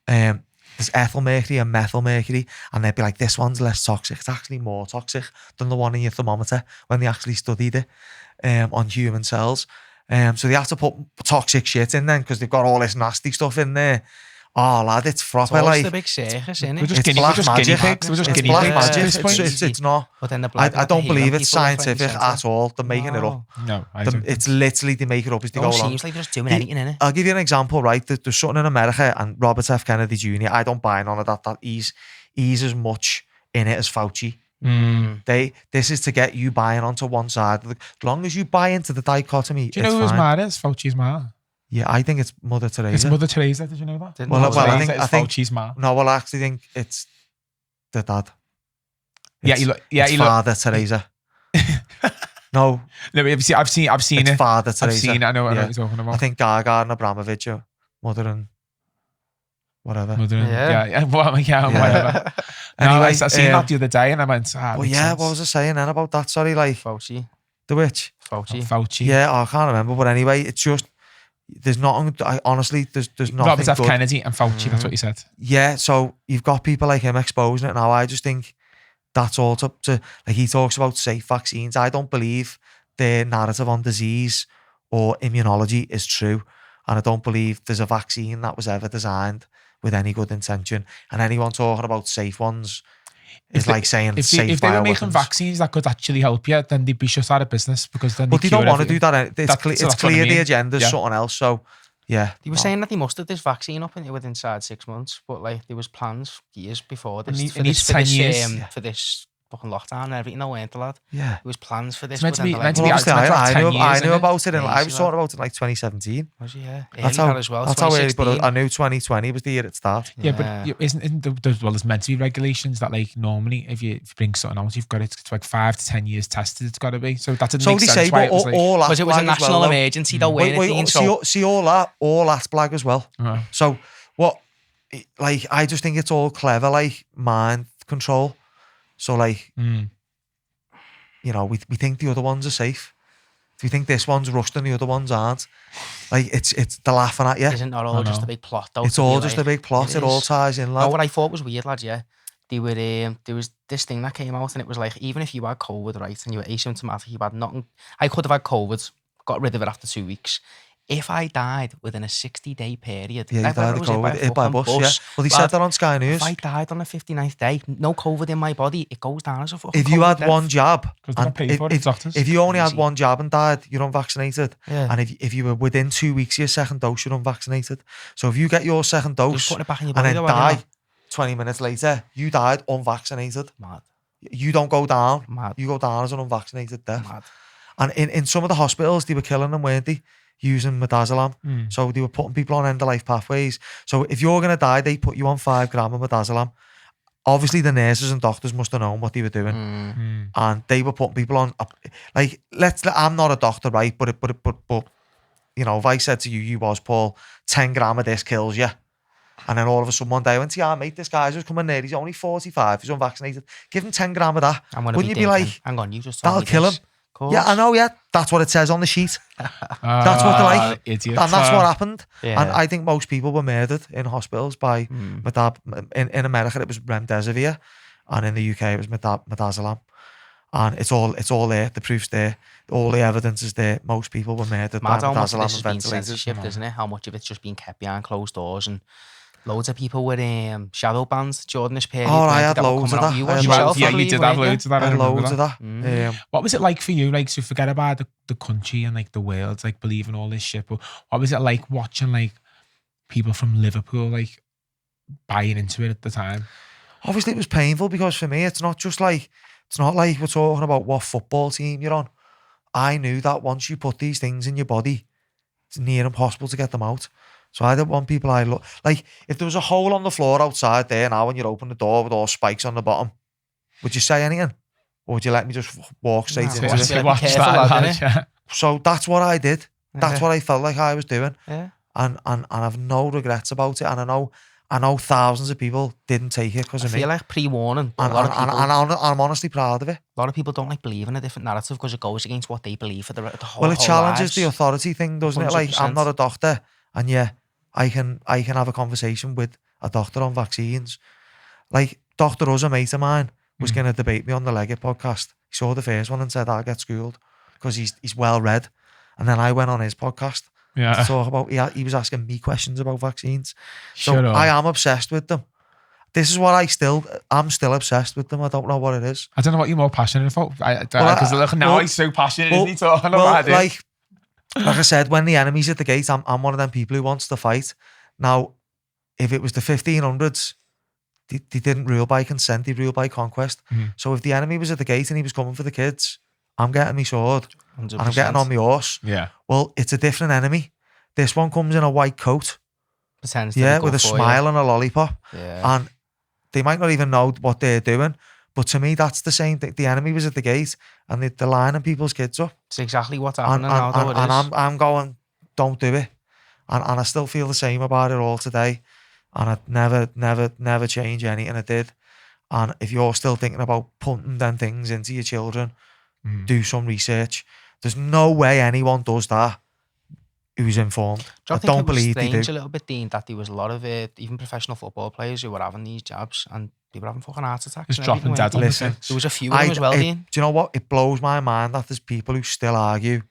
There's ethyl mercury and methyl mercury. And they'd be like, this one's less toxic. It's actually more toxic than the one in your thermometer when they actually studied it on human cells. So they have to put toxic shit in then because they've got all this nasty stuff in there. Oh, lad, it's proper It's like... the big circus, isn't We're it? just It's guinea black pigs. magic. We're just It's guinea black pigs at magic. this point. It's not... But then the black I don't believe it's people left, right, scientific centre. at all. They're making it up. No, I don't. It's literally, they make it up as they It go all along. seems like they're just doing anything, innit? I'll give you an example, right? There's something in America and Robert F. Kennedy Jr., I don't buy none of that he's as much in it as Fauci. This is to get you buying onto one side. As long as you buy into the dichotomy, Do you know it's who's fine. mad is? Fauci's ma. Yeah, I think it's Mother Teresa. It's Mother Teresa. Did you know that? Didn't Well, know well, I that. think- It's Fauci's ma. No, well, I actually think it's the dad. Yeah, It's, you look. Yeah, it's you look. Father Teresa. No, No, I've seen it's it. Father Teresa. I've seen it. I know what Yeah. you're talking about. I think Gaga and Abramovich are mother and whatever. Mother and- Yeah. yeah, whatever. No, Anyway, I seen that the other day and I went, Well, makes yeah, sense. what was I saying then about that? Sorry, like, Fauci. the witch. Fauci. Yeah, I can't remember, but anyway, it's just, there's nothing, honestly, there's nothing Robert F. good. Kennedy and Fauci, that's what you said. Yeah, so you've got people like him exposing it now. I just think that's all to like, he talks about safe vaccines. I don't believe their narrative on disease or immunology is true. And I don't believe there's a vaccine that was ever designed with any good intention. And anyone talking about safe ones is like saying safe if they were making bioweapons. vaccines that could actually help you, then they'd be shut out of business because then But they don't want to do that. It's That's clear, what I clear the mean. agenda's Yeah. something else. So, yeah. They were saying that they must have this vaccine up within 6 months, but like there was plans years before this. It needs 10 years. For this fucking lockdown and everything, no went, lad. Yeah. There was plans for this. It's meant but to be- then meant to the be like- Obviously, it's meant to have 10 I years, knew innit? about it. I was Crazy, talking about it in like 2017. Was it, yeah. That's Early how, that as well. that's how early, but 2016. I knew 2020 was the year it started. Yeah, but isn't there's meant to be regulations that like normally if you bring something out, you've got it to like 5 to 10 years tested. It's got to be. So that didn't So make they sense. say, Why but it was like, all Because it was a black as national well, though. emergency, though, weren't it, Dean? See all that's black as well. So what like, I just think it's all clever, like, mind control. So, like, you know, we think the other ones are safe. We think this one's rushed and the other ones aren't. Like, it's they're laughing at you. Isn't that all just a big plot, though? It's all just a big plot. It all ties in, lad. No, what I thought was weird, lad, yeah. There was this thing that came out, and it was like, even if you had COVID, right, and you were asymptomatic, you had nothing. I could have had COVID, got rid of it after 2 weeks. If I died within a 60-day period, yeah, you died of COVID by a bus, yeah. Well, they said that on Sky News. If I died on the 59th day, no COVID in my body, it goes down as a fucking If you had one jab, if you only had one jab and died, you're unvaccinated. Yeah. And if you were within 2 weeks of your second dose, you're unvaccinated. So if you get your second dose it back in your and body, then die 20 minutes later, you died unvaccinated. Mad. You don't go down. Mad. You go down as an unvaccinated death. Mad. And in some of the hospitals, they were killing them, weren't they? Using midazolam. So they were putting people on end-of-life pathways. So if you're going to die, they put you on 5 grams of midazolam. Obviously, the nurses and doctors must have known what they were doing. And they were putting people on, like, I'm not a doctor, right? But you know, if I said to you, you was, Paul, 10 grams of this kills you. And then all of a sudden one day I went, yeah, mate, this guy's just coming there. He's only 45. He's unvaccinated. Give him 10 grams of that. Wouldn't you be like, hang on, you just that'll kill him? Yeah, I know, yeah. That's what it says on the sheet. That's what they're like. Idiots. And that's what happened. Yeah. And I think most people were murdered in hospitals by in America it was remdesivir, and in the UK it was midazolam. And it's all there. The proof's there. All the evidence is there. Most people were murdered by midazolam and ventilators. Censorship, isn't it? How much of it's just being kept behind closed doors, and loads of people with shadow bans during this period. Oh, I had loads of that. You did have loads of that. I had loads of that. What was it like for you? Like, so forget about the country and like the world, like believing all this shit. But what was it like watching like people from Liverpool like buying into it at the time? Obviously, it was painful because for me, it's not like we're talking about what football team you're on. I knew that once you put these things in your body, it's near impossible to get them out. So I didn't want people like, if there was a hole on the floor outside there now and you open the door with all spikes on the bottom, would you say anything? Or would you let me just walk straight into it? So that's what I did. That's what I felt like I was doing. Yeah. And I've no regrets about it. And I know thousands of people didn't take it because of me. I feel like pre-warning. And I'm honestly proud of it. A lot of people don't like believe in a different narrative because it goes against what they believe for the whole Well, it challenges lives. the authority thing, doesn't 100%. It? Like, I'm not a doctor. And yeah, I can have a conversation with a doctor on vaccines. Like, Dr. Oz, a mate of mine, was going to debate me on the Leggett podcast. He saw the first one and said, I'll get schooled because he's well read. And then I went on his podcast to talk about, he was asking me questions about vaccines. So I am obsessed with them. This is what I'm still obsessed with them. I don't know what it is. I don't know what you're more passionate about. Because now he's so passionate, isn't he, talking about it? Like I said, when the enemy's at the gate, I'm one of them people who wants to fight. Now, if it was the 1500s, they didn't rule by consent, they ruled by conquest. So if the enemy was at the gate and he was coming for the kids, I'm getting my sword 100%. And I'm getting on my horse. Yeah. Well, it's a different enemy. This one comes in a white coat. With a smile and a lollipop. Yeah. And they might not even know what they're doing. But to me, that's the same thing. The enemy was at the gate and they're lining people's kids up. It's exactly what's happening now, though. And I'm going, don't do it. And I still feel the same about it all today. And I'd never change anything I did. And if you're still thinking about punting them things into your children, do some research. There's no way anyone does that who's informed. I don't believe they do. It was strange a little bit, Dean, that there was a lot of even professional football players who were having these jabs and they were having fucking heart attacks. Just dropping dead. Listen, there was a few of them as well, Dean. Do you know what? It blows my mind that there's people who still argue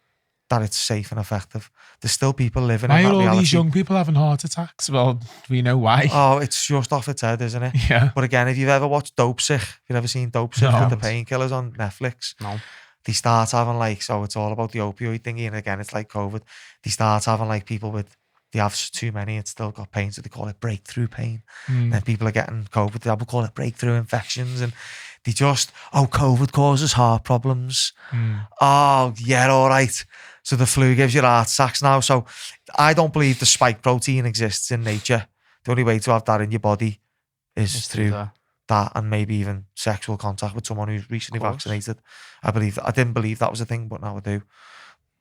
that it's safe and effective. There's still people living in that reality. Why are all these young people having heart attacks? Well, we know why. Oh, it's just off its head, isn't it? Yeah. But again, if you've ever watched Dope Sick, if you've ever seen Dope Sick with the painkillers on Netflix, no. They start having so it's all about the opioid thingy, and again, it's like COVID. They start having people they have too many, it's still got pain, so they call it breakthrough pain. Then people are getting COVID, they call it breakthrough infections, and they just, COVID causes heart problems. Oh, yeah, all right. So the flu gives you heart attacks now. So I don't believe the spike protein exists in nature. The only way to have that in your body is through that and maybe even sexual contact with someone who's recently vaccinated. I didn't believe that was a thing, but now I do.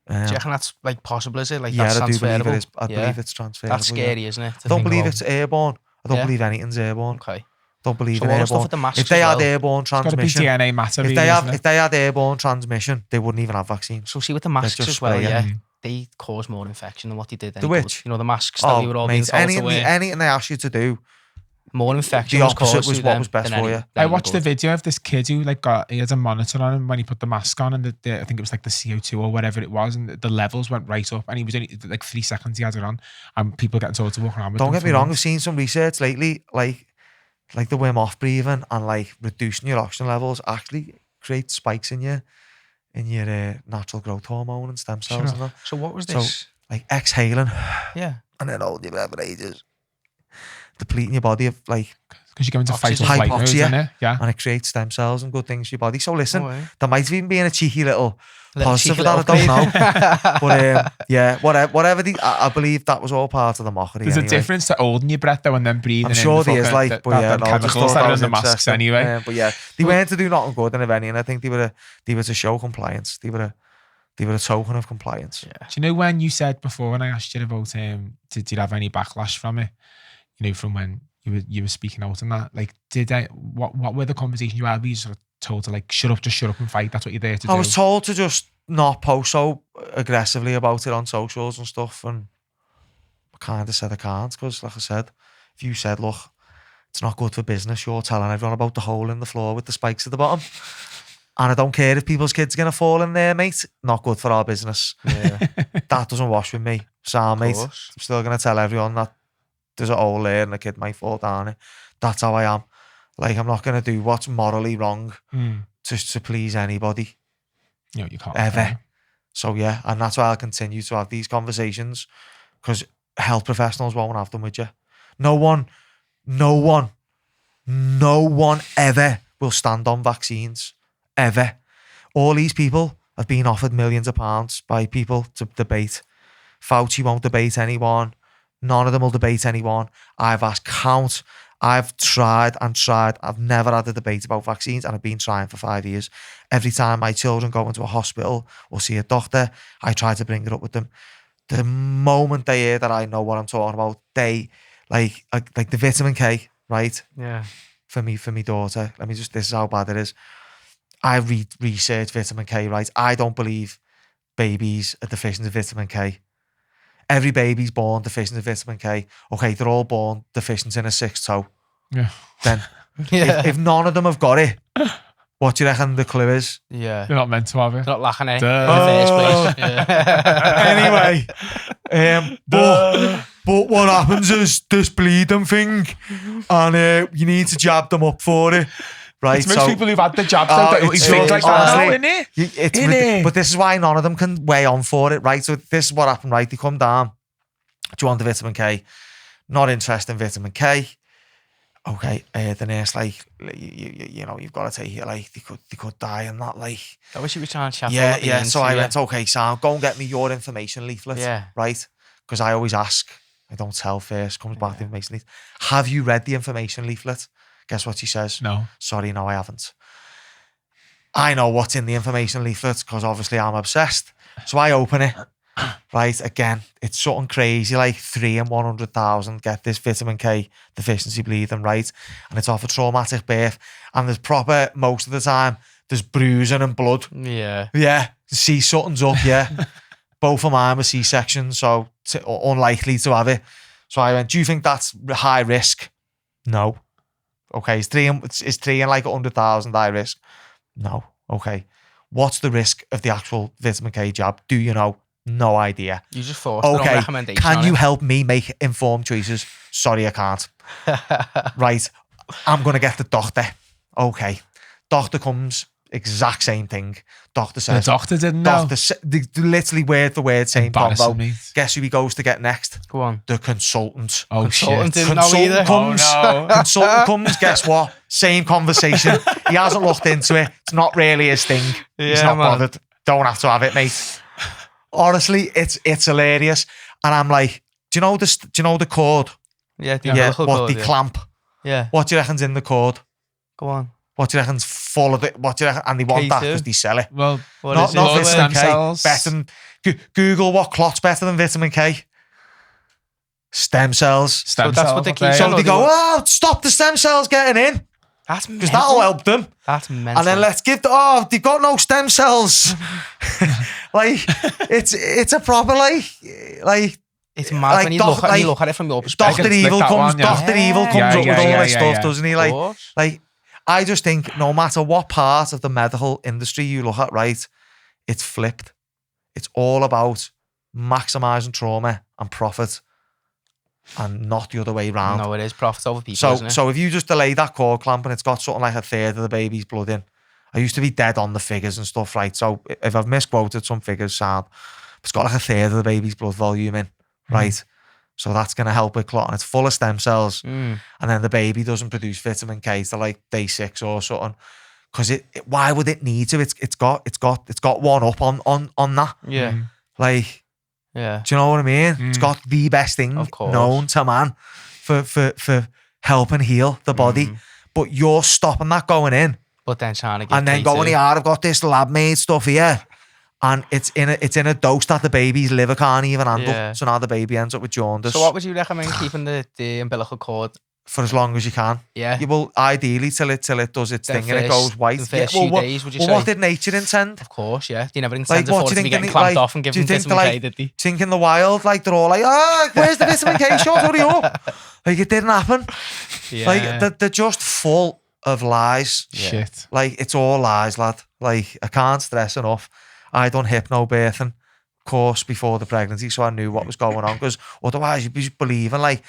Do you reckon that's possible, is it? Yeah, I do believe it is. I believe it's transferable. That's scary, isn't it? I don't believe it's airborne. I don't believe anything's airborne. Okay. Don't believe So in all the stuff airborne. with the masks If they as had well. airborne It's got to be transmission, DNA matter. if really, they isn't it? if they had airborne transmission, they wouldn't even have vaccines. So see with the masks just as well, spray it. yeah, they cause more infection than what they did. The which? You know, the masks that we were all being mate, told to wear. anything they asked you to do, More infection. the was opposite caused was through what them was best than for any- you. than I any watched the good. video of this kid who he had a monitor on him when he put the mask on, and I think it was like the CO2 or whatever it was, and the levels went right up, and he was only like 3 seconds he had it on, and people getting told to walk around with Don't them get me for wrong, I've months. seen some research lately, like the Wim Hof breathing and like reducing your oxygen levels actually create spikes in your natural growth hormone and stem cells and that. So what was So, this? like exhaling Yeah. and then holding your breath for ages, depleting your body of like, Because you go into fight or Oxygen. flight mode, Hypoxia. isn't it? Yeah. and it creates stem cells and good things for your body. So listen, No way. there might even be a cheeky little Little positive cheeky of that, I little don't know. But yeah, whatever. I believe that was all part of the mockery. There's anyway. a difference to holding your breath though and then breathing. I'm in sure the there is, fucking- like, but yeah, them no, I just chemicals thought that that are was in the masks interesting. anyway. But yeah, they weren't to do nothing good in any, and I think they were to show compliance. They were a token of compliance. Yeah. Do you know when you said before when I asked you about did you have any backlash from it? You know, from when you were speaking out and that. Like, what were the conversations you had? Were you sort of told to like shut up and fight? That's what you're there to do. I was told to just not post so aggressively about it on socials and stuff, and I kind of said I can't because, like I said, if you said, look, it's not good for business, you're telling everyone about the hole in the floor with the spikes at the bottom, and I don't care if people's kids are going to fall in there, mate, not good for our business. Yeah. That doesn't wash with me. So, mate, I'm course. still going to tell everyone that there's a hole there and a kid might fall down it. That's how I am. Like, I'm not going to do what's morally wrong just to please anybody. You know, you can't. Ever. So yeah, and that's why I'll continue to have these conversations, because health professionals won't have them with you. No one ever will stand on vaccines, ever. All these people have been offered millions of pounds by people to debate. Fauci won't debate anyone. None of them will debate anyone. I've asked count. I've tried and tried. I've never had a debate about vaccines, and I've been trying for 5 years. Every time my children go into a hospital or see a doctor, I try to bring it up with them. The moment they hear that I know what I'm talking about, they like the vitamin K, right? Yeah. For me daughter. This is how bad it is. I researched vitamin K, right? I don't believe babies are deficient in vitamin K. Every baby's born deficient in vitamin K. Okay, they're all born deficient in a 6th toe. Yeah. Then Yeah. if none of them have got it, what do you reckon the clue is? Yeah. They're not meant to have it. They're not lacking it in Duh. the first place. Yeah. Anyway, but what happens is this bleeding thing, and you need to jab them up for it. Right, It's most people who've had the jab though, that it's think like that now, honestly, innit? It's Innit? but this is why none of them can weigh on for it, right? So this is what happened, right? They come down. Do you want the vitamin K? Not interested in vitamin K. Okay, the nurse like, you know, you've got to take it. Like they could die and that. Like I wish you were trying to chat. yeah. So I went, okay, Sam, go and get me your information leaflet. Yeah. Right, because I always ask. I don't tell first. Comes back the information leaflet. Have you read the information leaflet? Guess what she says? No. Sorry, no, I haven't. I know what's in the information leaflet because obviously I'm obsessed. So I open it. Right, again, it's something crazy, like 3 in 100,000 get this vitamin K deficiency bleeding, right? And it's off a traumatic birth. And there's proper, most of the time, there's bruising and blood. Yeah. Yeah, see something's up, yeah. Both of mine were C-sections, so unlikely to have it. So I went, do you think that's high risk? No. Okay, it's 3 in like 100,000 high risk? No. Okay. What's the risk of the actual vitamin K jab? Do you know? No idea. You just forced their own Okay, recommendation can on you it. help me make informed choices? Sorry, I can't. Right, I'm going to get the doctor. Okay. Doctor comes, exact same thing. Doctor The says, doctor didn't know. literally word for word, same Embarrassing, combo. mate. Guess who he goes to get next? Go on. The consultant. Oh Consultant shit. didn't know either. Comes, Oh, no. Consultant comes, guess what? Same conversation. He hasn't looked into it. It's not really his thing. He's Yeah, not man. bothered. Don't have to have it, mate. Honestly, it's hilarious. And I'm like, do you know the cord? Yeah. The Yeah, umbilical what cord, the yeah. clamp? Yeah. What do you reckon's in the cord? Go on. What do you reckon's full of it? What do you reckon? And they want that K2? because they sell it. Well, What Not is it? vitamin stem K. cells. Better than, Google what clot's better than vitamin K. stem cells. Stem that's cells, what they okay. keep- So No, they they go, were- oh, stop the stem cells getting in. That's Because that'll help them. That's mental. And then let's give they've got no stem cells. Like, it's a proper, like, it's mad when you look at it from your perspective. Dr. Evil that comes, one, yeah. Dr. Evil comes Yeah, up with yeah, all yeah, this yeah, stuff, yeah. doesn't he? Of course. Like, I just think no matter what part of the medical industry you look at, right, it's flipped. It's all about maximizing trauma and profit, and not the other way round. No, it is profits over people, So, isn't it? so if you just delay that cord clamp and it's got something like a third of the baby's blood in, I used to be dead on the figures and stuff, right? So if I've misquoted some figures, sad, it's got like a third of the baby's blood volume in, right? So that's going to help with clotting. It's full of stem cells, and then the baby doesn't produce vitamin K till like day 6 or something. Because why would it need to? It's got one up on that. Yeah. Like, Yeah. do you know what I mean? It's got the best thing Of course. known to man for helping heal the body. But you're stopping that going in. But then trying to get And then K2. going, yeah, I've got this lab made stuff here. And it's in a dose that the baby's liver can't even handle. Yeah. So now the baby ends up with jaundice. So what would you recommend keeping the umbilical cord? For as long as you can. Yeah. You will ideally till it does its Then thing and it first- goes white. the first few days, would you well, say? what did nature intend? Of course, yeah. You never intended what for do it you to be think getting they- clamped like, off and do given you think vitamin they're K, did they? Think in the wild, like they're all like, where's the vitamin K shot? Hurry up. Like it didn't happen. Yeah. Like they're just full of lies. Shit. Like it's all lies, lad. Like I can't stress enough. I done hypnobirthing course before the pregnancy, so I knew what was going on. Because otherwise, you'd be just believing like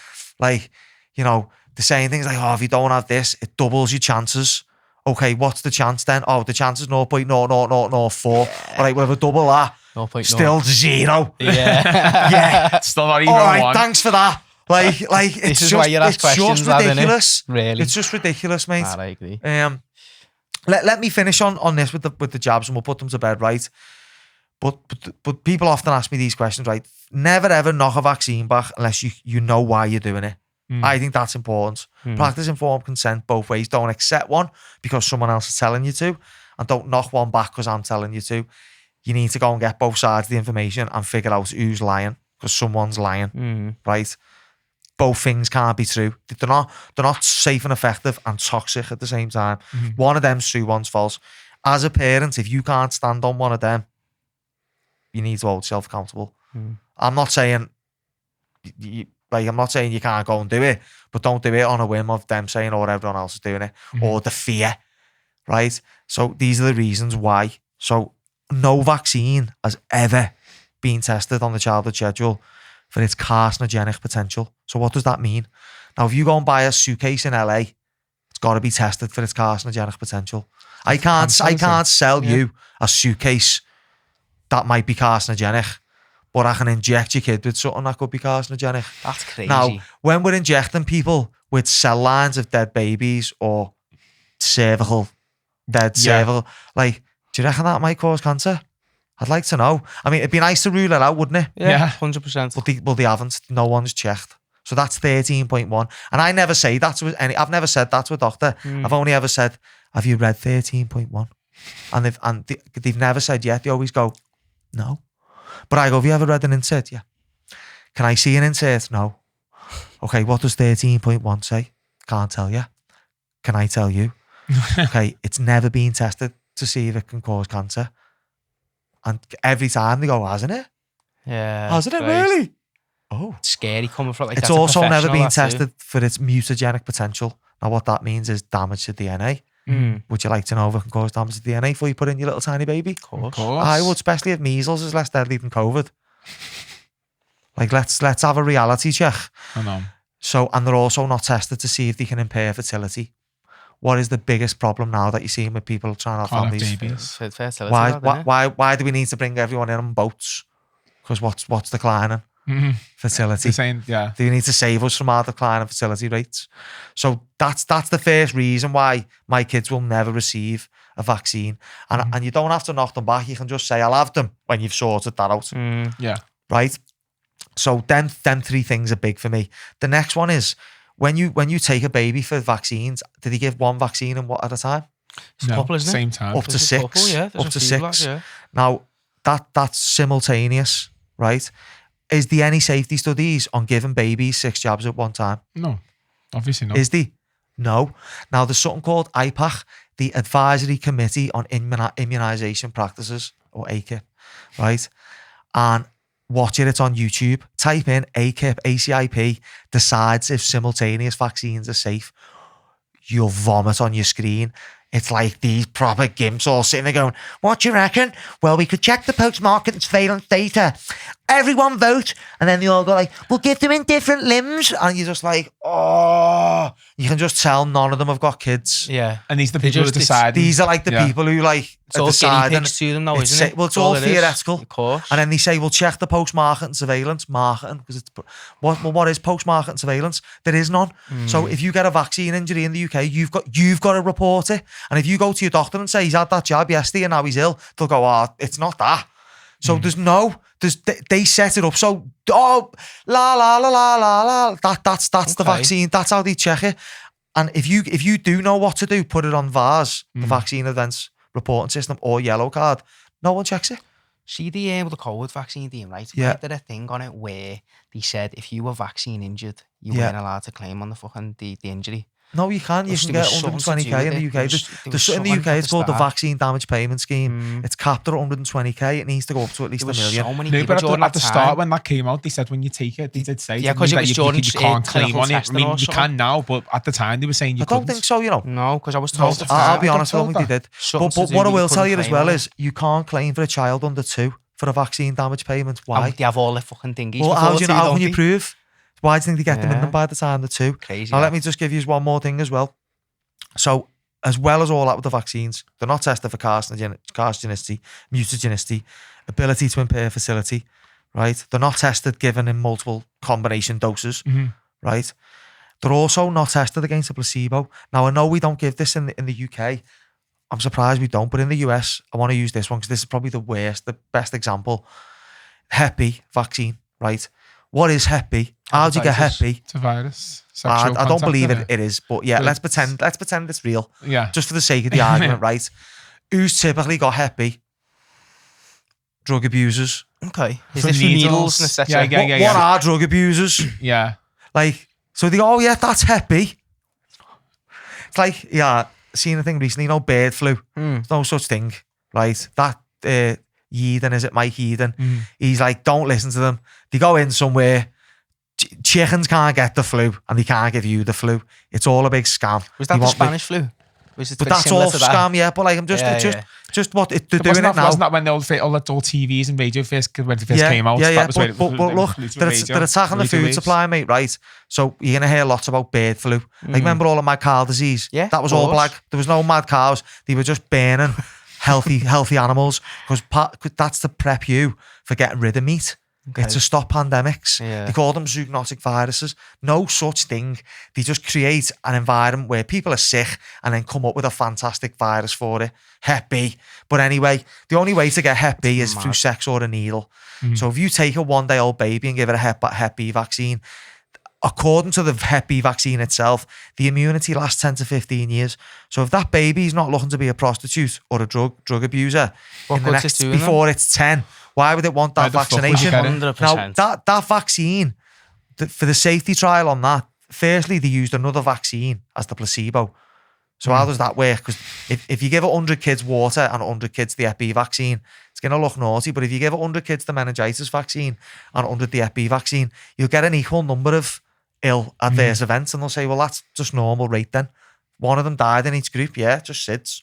you know, they're saying things like, oh, if you don't have this, it doubles your chances. Okay, what's the chance then? Oh, the chance is 0.00004. All right, well, if I double that, 0.0. still 0. Yeah. Yeah. Still not even All right, one. thanks for that. Like it's This is just, why you ask it's just questions, lad, innit? ridiculous. Really? It's just ridiculous, mate. I agree. Let me finish on this with the jabs and we'll put them to bed, right? But people often ask me these questions, right? Never ever knock a vaccine back unless you know why you're doing it. I think that's important. Practice informed consent both ways. Don't accept one because someone else is telling you to, and don't knock one back because I'm telling you to. You need to go and get both sides of the information and figure out who's lying, because someone's lying, right? Both things can't be true. They're not safe and effective and toxic at the same time. One of them's true, one's false. As a parent, if you can't stand on one of them, you need to hold yourself accountable. I'm not saying I'm not saying you can't go and do it, but don't do it on a whim of them saying, or everyone else is doing it, or the fear, right? So these are the reasons why. So no vaccine has ever been tested on the childhood schedule for its carcinogenic potential. So what does that mean? Now, if you go and buy a suitcase in LA, it's got to be tested for its carcinogenic potential. I can't sell you a suitcase that might be carcinogenic, but I can inject your kid with something that could be carcinogenic. That's crazy. Now, when we're injecting people with cell lines of dead babies or cervical, like, do you reckon that might cause cancer? I'd like to know. I mean, it'd be nice to rule it out, wouldn't it? Yeah, 100%. But they haven't. No one's checked. So that's 13.1. And I never say that to any. I've never said that to a doctor. I've only ever said, have you read 13.1? And they've never said yet. They always go, no. But I go, have you ever read an insert? Yeah. Can I see an insert? No. Okay, what does 13.1 say? Can't tell you. Can I tell you? Okay, it's never been tested to see if it can cause cancer. And every time they go, hasn't it? Yeah. Hasn't it Christ. really? Oh. It's scary coming from like It's that's a also never professional, been that too. tested for its mutagenic potential. Now, what that means is damage to DNA. Would you like to know if it can cause damage to DNA before you put in your little tiny baby? Of course. I would, especially if measles is less deadly than COVID. Like, let's have a reality check. I know. So, and they're also not tested to see if they can impair fertility. What is the biggest problem now that you're seeing with people trying to have Can't have families? babies. Fertility, Why do we need to bring everyone in on boats? Because what's declining? Fertility. They're saying, yeah. Do you need to save us from our declining fertility rates? So that's the first reason why my kids will never receive a vaccine. And you don't have to knock them back. You can just say, I'll have them when you've sorted that out. Yeah. Right? So them three things are big for me. The next one is when you take a baby for vaccines, did he give one vaccine and what at a time? It's a couple, isn't it? Same time. Up to There's a 6. couple, yeah. There's Up a to few 6. lads, yeah. Now that's simultaneous, right? Is there any safety studies on giving babies 6 jabs at one time? No, obviously not. Is there? No. Now, there's something called IPAC, the Advisory Committee on Immunisation Practices, or ACIP, right? And watch it, it's on YouTube. Type in ACIP, ACIP, decides if simultaneous vaccines are safe. You'll vomit on your screen. It's like these proper gimps all sitting there going, what do you reckon? Well, we could check the post-market surveillance data. Everyone vote. And then they all go like, we'll give them in different limbs. And you're just like, oh. You can just tell none of them have got kids. Yeah. And these are the people who decide. These are like the people who like it's all guinea pigs to them though, isn't it? Well, it's all theoretical. Of course. And then they say, we'll check the post-market and surveillance. Marketing, because it's what is post-market and surveillance? There is none. So if you get a vaccine injury in the UK, you've got to report it. And if you go to your doctor and say he's had that jab yesterday and now he's ill, they'll go, oh, it's not that. So they set it up. So, that's the vaccine. That's how they check it. And if you do know what to do, put it on VARS, the Vaccine Events Reporting System, or Yellow Card. No one checks it. See the COVID vaccine team, right? Yeah. They did a thing on it where they said if you were vaccine injured, you weren't allowed to claim on the fucking the injury. No, you can. You can get 120k in the UK. There's in the UK, it's called the Vaccine Damage Payment Scheme. It's capped at 100k. It needs to go up to at least $1 million. So many no, but at the start, when that came came out, they said when you take it, they did say because it was during you can't claim on it. I mean, you can now, but at the time they were saying you couldn't. I don't think so, you know. No, because I was told. I'll be honest, I don't think they did. But what I will tell you as well is you can't claim for a child under 2 for a vaccine damage payment. Why? They have all the fucking thingies. Well, how can you prove? Why do you think they get them in them by the time they're 2? Crazy. Now, let me just give you one more thing as well. So, as well as all that with the vaccines, they're not tested for carcinogenicity, mutagenicity, ability to impair fertility, right? They're not tested given in multiple combination doses, right? They're also not tested against a placebo. Now, I know we don't give this in the UK. I'm surprised we don't, but in the US, I want to use this one because this is probably the best example. Hep B vaccine, right? What is Hep B? How do you get Hep B? It's a virus. I don't believe it is, but yeah, let's pretend it's real. Yeah. Just for the sake of the argument, right? Who's typically got Hep B? Drug abusers. Okay. Is this needles and etc.? Yeah. What are drug abusers? Yeah. Like, so they go, oh yeah, that's Hep B. It's like, yeah, seen a thing recently, you know, bird flu. There's no such thing, right? That Yeadon, is it Mike Yeadon? He's like, don't listen to them. They go in somewhere, chickens can't get the flu and they can't give you the flu. It's all a big scam. Was that the Spanish flu? But that's all scam, yeah. But like, I'm just what they're doing it now. Wasn't that when all TVs and radio first came out? Yeah. But look, they're attacking the food supply, mate, right? So you're gonna hear lots about bird flu. Like, remember all of mad cow disease? Yeah, that was all black. There was no mad cows. They were just burning healthy animals because that's to prep you for getting rid of meat. Okay. It's to stop pandemics. They call them zoonotic viruses. No such thing. They just create an environment where people are sick and then come up with a fantastic virus for it. Hep B. But anyway, the only way to get Hep B is through sex or a needle. So if you take a 1-day-old baby and give it a Hep B vaccine, according to the Hep B vaccine itself, the immunity lasts 10 to 15 years. So if that baby's not looking to be a prostitute or a drug abuser before it's 10, why would it want that vaccination? 100%. Now, that vaccine, for the safety trial on that, firstly, they used another vaccine as the placebo. So how does that work? Because if you give 100 kids water and 100 kids the Hep B vaccine, it's going to look naughty. But if you give 100 kids the meningitis vaccine and 100 the Hep B vaccine, you'll get an equal number of ill adverse events. And they'll say, well, that's just normal rate then. One of them died in each group. Yeah, just SIDS.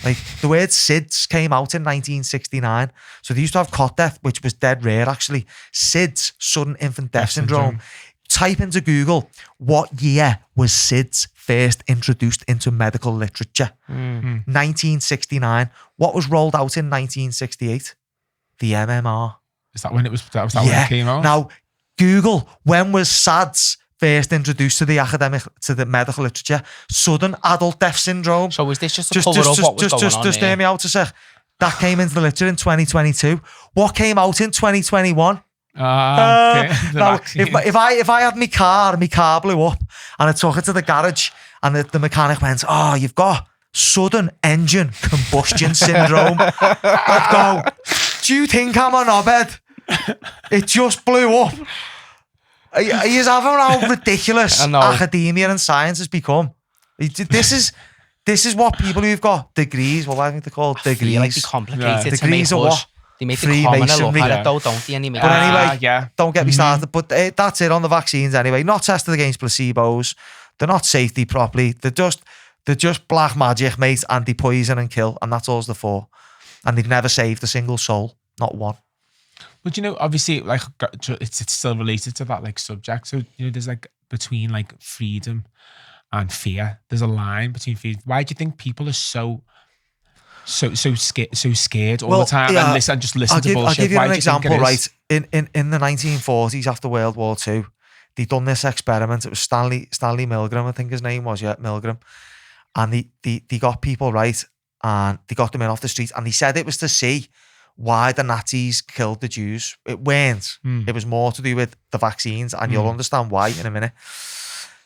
Like, the word SIDS came out in 1969. So they used to have cot death, which was dead rare, actually. SIDS, sudden infant death syndrome. Type into Google, what year was SIDS first introduced into medical literature? 1969. What was rolled out in 1968? The MMR. Is that when it was? That was when it came out? Now, Google, when was SADS first introduced to the medical literature? Sudden adult death syndrome. So was this just a cover of what was going on? Just hear me out a sec. That came into the literature in 2022. What came out in 2021? Okay. Now, if I had my car blew up and I took it to the garage and the mechanic went, oh, you've got sudden engine combustion syndrome. I'd go, do you think I'm a knobhead? It just blew up. Are you having how ridiculous academia and science has become? This is what people who've got degrees, what I think they're called, degrees. I feel like they complicate it degrees to make of us. what? They make the commoner look at Freemasonry. it though, don't they? And they make But anyway, yeah. don't get me started. But that's it on the vaccines anyway. Not tested against placebos. They're not safety properly. They're just black magic, mate, anti-poison and kill, and that's all they're for. And they've never saved a single soul, not one. But you know, obviously, like it's still related to that like subject. So you know, there's like between like freedom and fear. There's a line between fear. Why do you think people are so scared all the time and just listen to bullshit? I'll give you Why an do think example, it is? right? In the 1940s, after World War II, they'd done this experiment. It was Stanley Milgram, I think his name was, Milgram. And they got people, right, and they got them in off the streets, and they said it was to see why the Nazis killed the Jews. It weren't. It was more to do with the vaccines, and you'll understand why in a minute.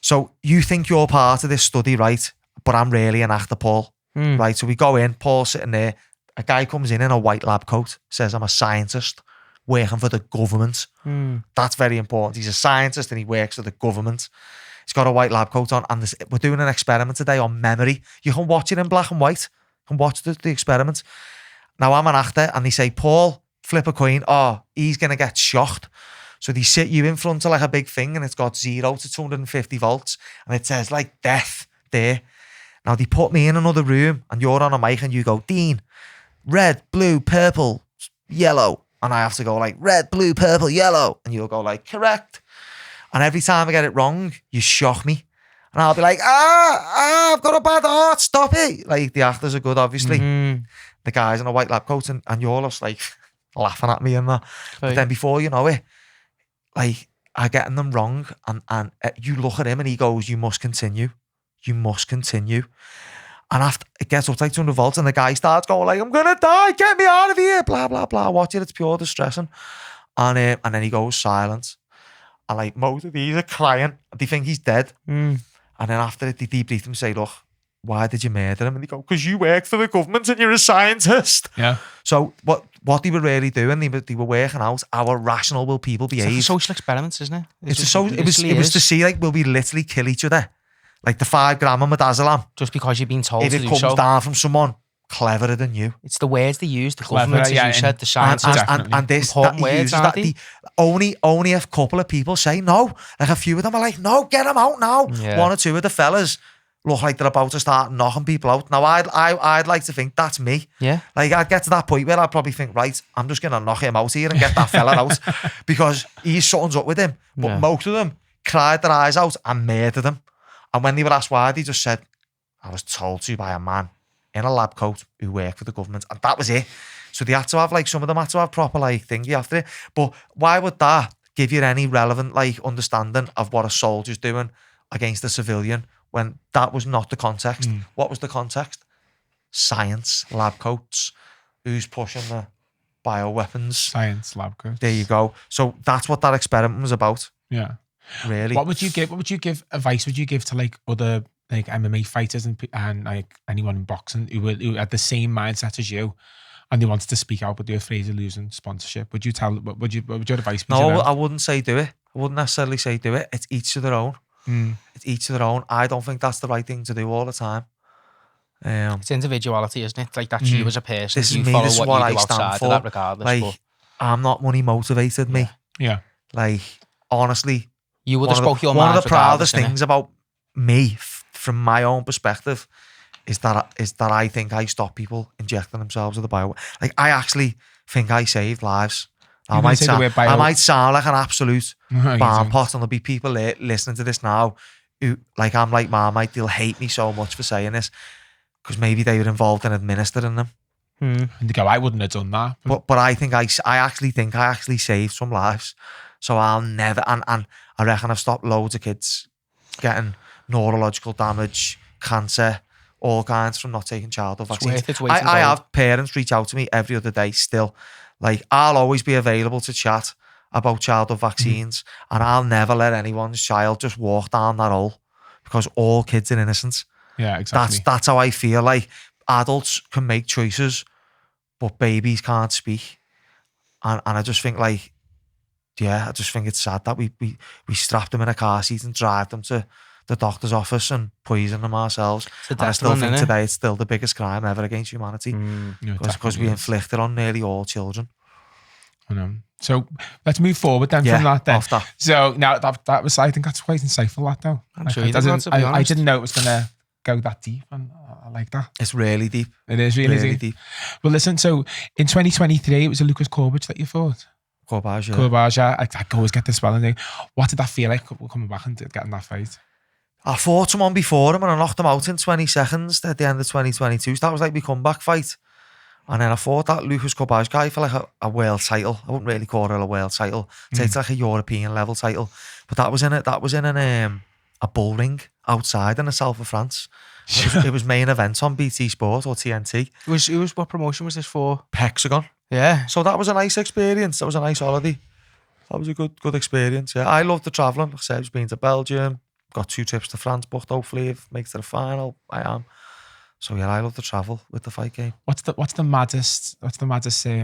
So you think you're part of this study, right? But I'm really an actor, Paul. Right? So we go in, Paul's sitting there. A guy comes in a white lab coat, says, I'm a scientist working for the government. That's very important. He's a scientist and he works for the government. He's got a white lab coat on, and we're doing an experiment today on memory. You can watch it in black and white. You can watch the experiment. Now, I'm an actor, and they say, Paul, flip a coin. Oh, he's going to get shocked. So they sit you in front of like a big thing, and it's got 0 to 250 volts, and it says like death there. Now, they put me in another room, and you're on a mic, and you go, Dean, red, blue, purple, yellow. And I have to go like, red, blue, purple, yellow. And you'll go like, correct. And every time I get it wrong, you shock me. And I'll be like, I've got a bad heart, stop it. Like, the actors are good, obviously. The guys in a white lab coat, and you're just like laughing at me and that. But then before you know it, like, I'm getting them wrong. And you look at him and he goes, you must continue. You must continue. And after it gets up to like 200 volts, and the guy starts going like, I'm going to die, get me out of here, blah, blah, blah. Watch it, it's pure distressing. And then he goes silent. And like most of these are crying. They think he's dead. And then after it, they debrief him and say, look, why did you murder him? And they go, because you work for the government and you're a scientist. Yeah. So what they were really doing, they were working out how rational will people behave. It's like social experiments, isn't it? It was to see like, will we literally kill each other? Like the 5 gram of midazolam. Just because you've been told if to it do comes so. down from someone cleverer than you. It's the words they use, the government, as you said, the science. And this, that he uses that. Only a couple of people say no. Like a few of them are like, no, get him out now. Yeah. 1 or 2 of the fellas look like they're about to start knocking people out. Now, I'd like to think that's me. Yeah. Like, I'd get to that point where I'd probably think, right, I'm just going to knock him out here and get that fella out because something's up with him. But most of them cried their eyes out and murdered him. And when they were asked why, they just said, I was told to by a man in a lab coat who worked for the government. And that was it. So they had to have, like, some of them had to have proper, like, thing after it. But why would that give you any relevant, like, understanding of what a soldier's doing against a civilian when that was not the context? What was the context? Science, lab coats. Who's pushing the bioweapons? Science, lab coats. There you go. So that's what that experiment was about. Yeah. Really. What would you give advice would you give to like other like MMA fighters and like anyone in boxing who had the same mindset as you and they wanted to speak out but they're afraid of losing sponsorship? What would your advice be? No, I wouldn't say do it. I wouldn't necessarily say do it. It's each to their own. It's each to their own. I don't think that's the right thing to do all the time. It's individuality, isn't it? Like that's you as a person. This is me. This is what I stand for. That regardless, like I'm not money motivated. Me. Yeah. Like honestly. You would have spoke your mind. One of the proudest things about me, from my own perspective, is that I think I stop people injecting themselves with a bio. Like I actually think I saved lives. I might sound like an absolute barn pot, and there'll be people listening to this now who, like I'm like Marmite, they'll hate me so much for saying this because maybe they were involved in administering them. And they go, I wouldn't have done that. But I think I actually saved some lives. So I'll never, and I reckon I've stopped loads of kids getting neurological damage, cancer, all kinds from not taking childhood vaccines. I have parents reach out to me every other day still. Like, I'll always be available to chat about childhood vaccines and I'll never let anyone's child just walk down that hole because all kids are innocent. Yeah, exactly. That's how I feel. Like, adults can make choices, but babies can't speak. And I just think, like, I just think it's sad that we strap them in a car seat and drive them to the doctor's office and poison them ourselves. And I still think today it's still the biggest crime ever against humanity because we inflict it on nearly all children. I know. So let's move forward then from that then. So now that was, I think that's quite insightful, that though. I'm sure you did, to be honest. I didn't know it was going to go that deep, and I like that. It's really deep. It is really deep. Well, listen, so in 2023, it was a Lucas Corbett that you fought. Corbett, I always get this spelling. What did that feel like coming back and getting that fight? I fought someone before him and I knocked him out in 20 seconds at the end of 2022. So that was like my comeback fight. And then I fought that Lucas Corbett guy for like a world title. I wouldn't really call it a world title. It's like a European level title. But that was in a bull ring outside in the south of France. It was main event on BT Sport or TNT. What promotion was this for? Hexagon. Yeah. So that was a nice experience. That was a nice holiday. That was a good experience. Yeah, I love the travelling. Like I said, I've been to Belgium. Got 2 trips to France booked. Hopefully, if it makes it to the final, I am. So yeah, I love to travel with the fight game. What's the maddest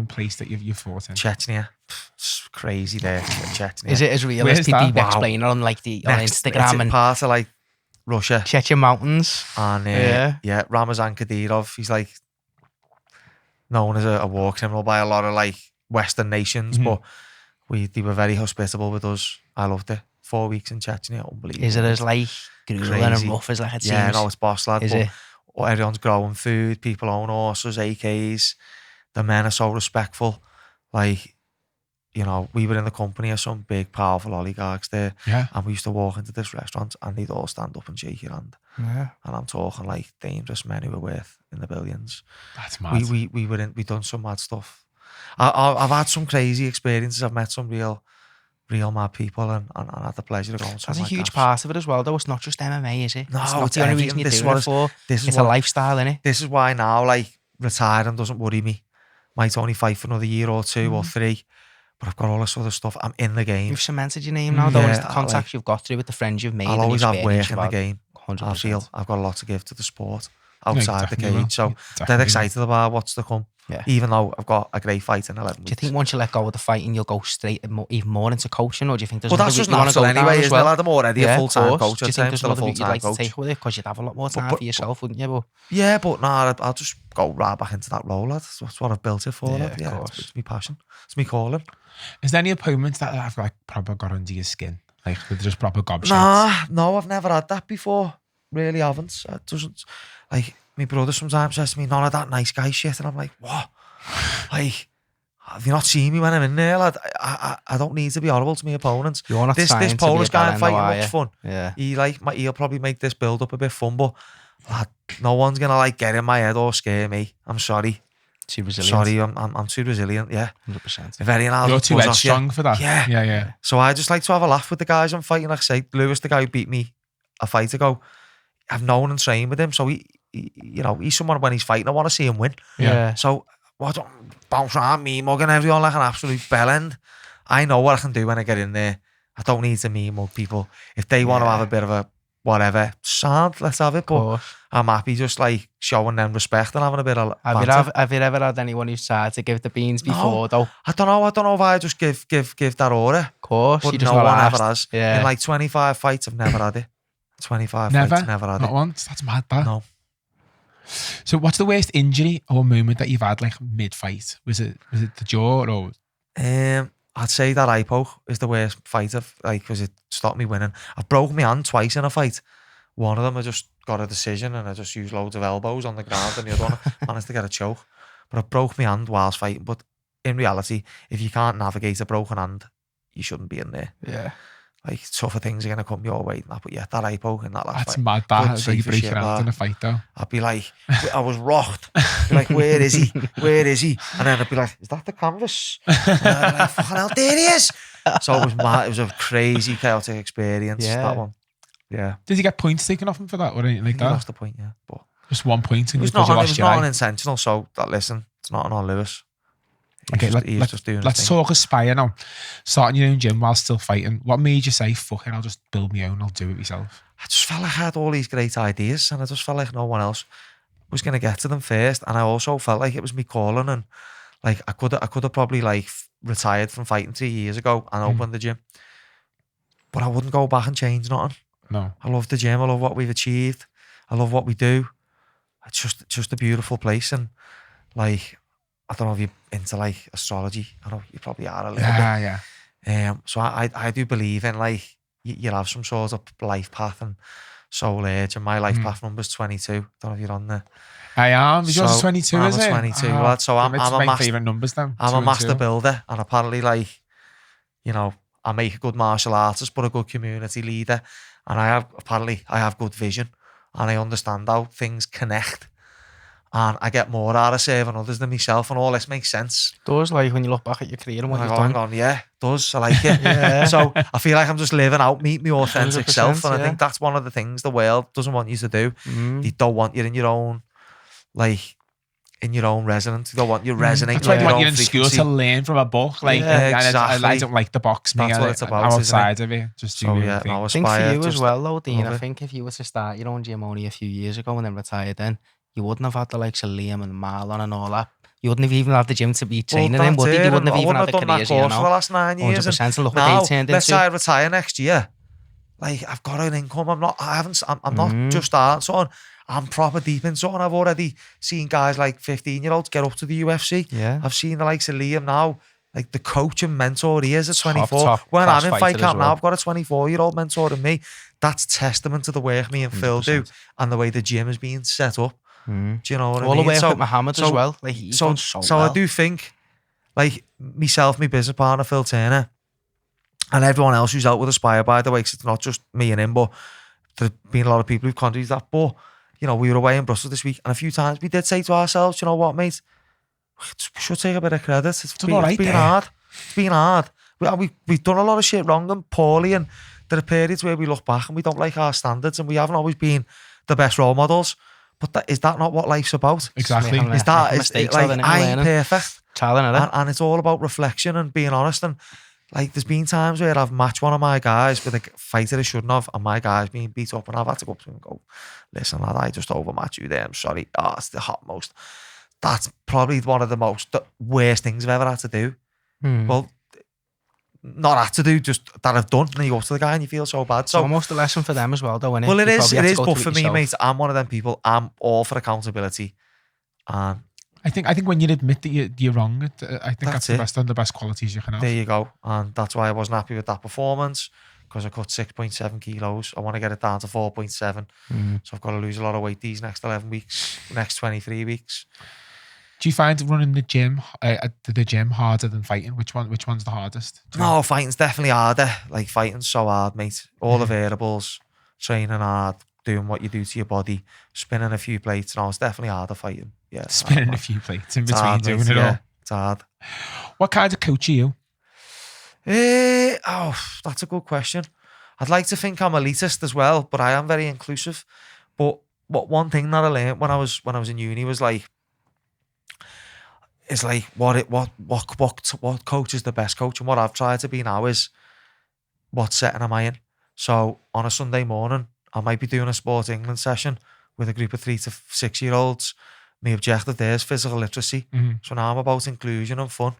place that you've fought in? Chechnya. It's crazy there. Chechnya. Is it as real as people explain it on like on Instagram it's and part of like Russia? Chechen mountains. And Ramazan Kadyrov. He's like known as a war criminal by a lot of like Western nations, but they were very hospitable with us. I loved it. 4 weeks in Chechnya, unbelievable. Is it as like grueling and rough as like it seems? Yeah, no, it's boss lad. Is it? Everyone's growing food, people own horses, AKs. The men are so respectful. Like, you know, we were in the company of some big, powerful oligarchs there. Yeah. And we used to walk into this restaurant and they'd all stand up and shake your hand. Yeah. And I'm talking like dangerous men who were worth in the billions. That's mad. We done some mad stuff. I've had some crazy experiences. I've met some real mad people and had the pleasure of going to That's a huge part of it as well, though. It's not just MMA, is it? No, it's not the only reason you're doing it for. It's a lifestyle, innit? This is why now, like, retiring doesn't worry me. Might only fight for another year or 2 or 3, but I've got all this other stuff. I'm in the game. You've cemented your name now, though. It's the contacts you've got through with the friends you've made. I'll always have work in the game. 100%. I feel I've got a lot to give to the sport outside the cage. Will. So dead excited about what's to come. Yeah. Even though I've got a great fight in 11 weeks. Do you think once you let go of the fighting, you'll go straight even more into coaching, or do you think there's that's just natural anyway, isn't it? I'm already a full-time coach. Do you think there's another route you'd like to take with it? Because you'd have a lot more time for yourself, wouldn't you? But I'll just go right back into that role, lad. That's what I've built it for, lad. Yeah, it's my passion. It's me calling. Is there any opponents that have like proper got under your skin? Like they're just proper gobshites? No, I've never had that before. Really haven't. It doesn't, like, my brother sometimes says to me, none of that nice guy shit, and I'm like, what? Like, have you not seen me when I'm in there, lad? I don't need to be horrible to my opponents. You're not this Polish guy I'm fighting looks fun. Yeah. He'll probably make this build up a bit fun, but lad, no one's gonna like get in my head or scare me. I'm sorry. Too resilient. Sorry, I'm too resilient. Yeah, 100%. You're too headstrong for that. Yeah. So I just like to have a laugh with the guys I'm fighting. Like I say, Lewis, the guy who beat me a fight ago, I've known and trained with him, so he you know, he's someone when he's fighting, I want to see him win. Yeah. So I don't bounce around me mugging everyone like an absolute bellend. I know what I can do when I get in there. I don't need to me mug people. If they want to have a bit of a whatever, sound, let's have it. But I'm happy just like showing them respect and having a bit of Have you ever had anyone who's tried to give the beans before though? I don't know if I just give that order. Of course, but you just no one asked. ever has. Yeah. In like 25 fights, I've never had it. 25 never? fights, never had Not it. once? That's mad, that. No. So what's the worst injury or moment that you've had like mid-fight? Was it the jaw or? I'd say that eye poke is the worst fight of, like, because it stopped me winning. I've broken my hand twice in a fight. One of them I just got a decision and I just used loads of elbows on the ground, and the other one I managed to get a choke. But I broke my hand whilst fighting. But in reality, if you can't navigate a broken hand, you shouldn't be in there. Yeah. Like, tougher things are going to come your way. But yeah, that eye poke in that last That's fight. mad, that. Like you break your hand in a fight though. I'd be like, I was rocked. Be like, where is he? Where is he? And then I'd be like, is that the canvas? And I'd be like, fucking hell, there he is. So it was mad. It was a crazy, chaotic experience, that one. Yeah. Did you get points taken off him for that or anything like that? Lost the point, yeah. But just 1 point and it was because not, you lost your it was eye. not unintentional, so that, listen, it's not on Lewis. Okay, let's talk Aspire now. Starting your own gym while still fighting. What made you say, fuck it, I'll just build my own, I'll do it myself? I just felt like I had all these great ideas and I just felt like no one else was going to get to them first. And I also felt like it was me calling, and Like I could have probably like retired from fighting 3 years ago and opened the gym, but I wouldn't go back and change nothing. No. I love the gym. I love what we've achieved. I love what we do. It's just a beautiful place. And like, I don't know if you're into like astrology. I know you probably are a little bit. Yeah. So I do believe in like, you'll have some sort of life path and soul age. And my life path number's 22. Don't know if you're on there. I am. Yours is 22, I'm is it? a 22 lad. So I'm a my favourite numbers then. I'm a master builder, and apparently, like, you know, I make a good martial artist, but a good community leader, and I have good vision, and I understand how things connect, and I get more out of serving others than myself, and all this makes sense. Does, like, when you look back at your career and what you've done. Yeah, does. I like it. Yeah. So I feel like I'm just living out my authentic self, and I yeah. think that's one of the things the world doesn't want you to do. They don't want you in your own, like, in your own resonance. They don't want you resonating. That's why they your want you own in frequency. school to learn from a book. Like, Yeah, and exactly. I don't like the box me. That's what it's about, I'm isn't outside of it. Just do So your yeah, thing. no, I think for aspire, you as just well, though, Dean, love I it. think if you were to start your own gym only a few years ago and then retire then, you wouldn't have had the likes of Liam and Marlon and all that. You wouldn't have even had the gym to be training in, would you? You wouldn't have even had the done that careers, you course for the know. last 9 years. 100%, and look now, what they turned let's say into. I retire next year. Like, I've got an income. I'm not just starting something. I'm proper deep in something. I've already seen guys like 15-year-olds get up to the UFC. Yeah. I've seen the likes of Liam now, like the coach and mentor he is at 24. Top when class I'm in fight fighter camp as well. now, I've got a 24-year-old mentoring me. That's testament to the work me and Phil do 100%. and the way the gym is being set up. Do you know what I All mean? the way So- with Muhammad as so- well. Like, he's done so So well. I do think, like, myself, my business partner, Phil Turner, and everyone else who's out with Aspire, by the way, 'cause it's not just me and him, but there's been a lot of people who've contributed that. But, you know, we were away in Brussels this week, and a few times we did say to ourselves, you know what, mate, we should take a bit of credit. It's been hard. It's been hard. We've done a lot of shit wrong and poorly, and there are periods where we look back and we don't like our standards, and we haven't always been the best role models. But is that not what life's about? Exactly. Is mistakes, like, then, I ain't learning. perfect. Talent, And it's all about reflection and being honest. And like, there's been times where I've matched one of my guys with a fighter I shouldn't have, and my guy's been beat up, and I've had to go up to him and go, listen, lad, I just overmatched you there. I'm sorry. Oh, it's the hotmost. That's probably one of the worst things I've ever had to do. Well, not had to do, just that I've done. And you go to the guy and you feel so bad. It's So, almost a lesson for them as well, though, innit? well, it You is. probably It have to is. go But through for it me, yourself. mate, I'm one of them people. I'm all for accountability. And I think when you admit that you're wrong, I think That's that's the best qualities you can have. there you go. And that's why I wasn't happy with that performance, because I cut 6.7 kilos. I want to get it down to 4.7. So I've got to lose a lot of weight these next 11 weeks, next 23 weeks. Do you find running the gym harder than fighting? Which one's the hardest? No, fighting's definitely harder. Like, fighting's so hard, mate. All the variables, training hard, doing what you do to your body, spinning a few plates. No, it's definitely harder fighting. Yeah, Spinning a few plates in It's between hard, doing mate, it all. yeah, it's hard. What kind of coach are you? That's a good question. I'd like to think I'm elitist as well, but I am very inclusive. But one thing that I learned when I was in uni was like, it's like what coach is the best coach, and what I've tried to be now is what setting am I in. So on a Sunday morning, I might be doing a Sport England session with a group of 3 to 6 year olds. My objective there is physical literacy. So now I'm about inclusion and fun.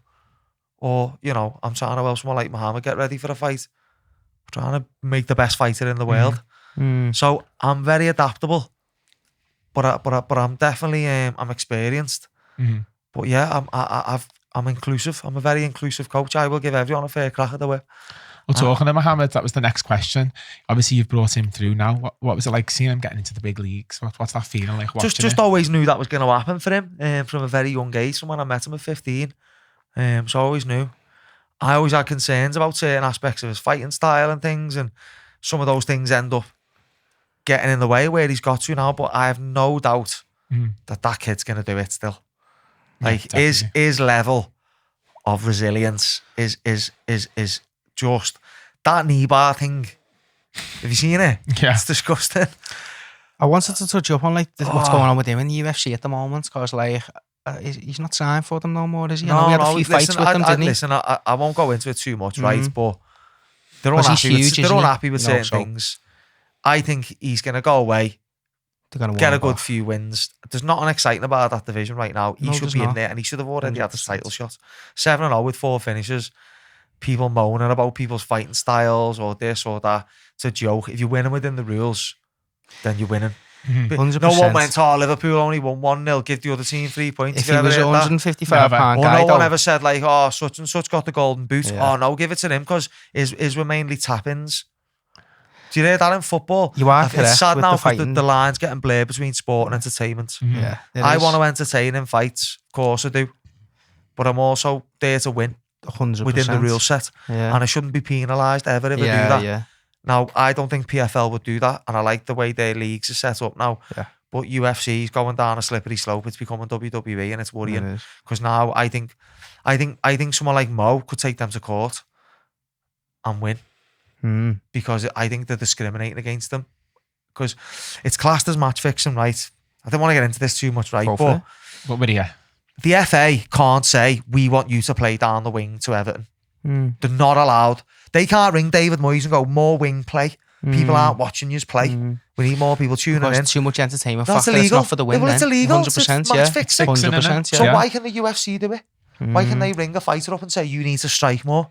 Or, you know, I'm trying to help someone like Muhammad get ready for a fight. I'm trying to make the best fighter in the world. So I'm very adaptable, but I'm definitely I'm experienced. But yeah, I'm inclusive. I'm a very inclusive coach. I will give everyone a fair crack at the whip. Well, talking to Mohammed, that was the next question. Obviously, you've brought him through now. What was it like seeing him getting into the big leagues? What's that feeling like watching Just it? always knew that was going to happen for him from a very young age, from when I met him at 15. So I always knew. I always had concerns about certain aspects of his fighting style and things, and some of those things end up getting in the way where he's got to now. But I have no doubt that kid's going to do it still. Like, his level of resilience is just that knee bar thing. Have you seen it? Yeah. It's disgusting. I wanted to touch up on like what's going on with him in the UFC at the moment, because like he's not signed for them no more, is he? I know he had a few fights with them, didn't he? Listen, I won't go into it too much, right? But they're Because he's unhappy huge, with, isn't he? unhappy with You know, certain things. I think he's going to go away, get a good few wins. There's nothing exciting about that division right now. He should be in there, and he should have already had the title shot. 7-0 with 4 finishes. People moaning about people's fighting styles or this or that. It's a joke. If you're winning within the rules, then you're winning. 100%. No one went, oh, Liverpool only won 1-0, give the other team 3 points. If he was a £155 guy, or no one ever said like, oh, such and such got the golden boot. Oh no, give it to him, because his were mainly tap-ins. Do you hear that in football? You are It's correct sad with now the because the lines getting blurred between sport and entertainment. Yeah, I want to entertain in fights, of course I do, but I'm also there to win 100%. within the rule set, and I shouldn't be penalised ever if I do that. Yeah. Now, I don't think PFL would do that, and I like the way their leagues are set up now. Yeah. But UFC is going down a slippery slope. It's becoming WWE, and it's worrying because now I think someone like Mo could take them to court and win because I think they're discriminating against them because it's classed as match fixing, right? I don't want to get into this too much, right? But the FA can't say we want you to play down the wing to Everton. They're not allowed. They can't ring David Moyes and go, more wing play. People aren't watching you play. We need more people tuning in. Too much entertainment That's factor. illegal. It's not for the win. Well, it's illegal. 100%, It's match fixing. 100%, So why can the UFC do it? Why can they ring a fighter up and say, you need to strike more?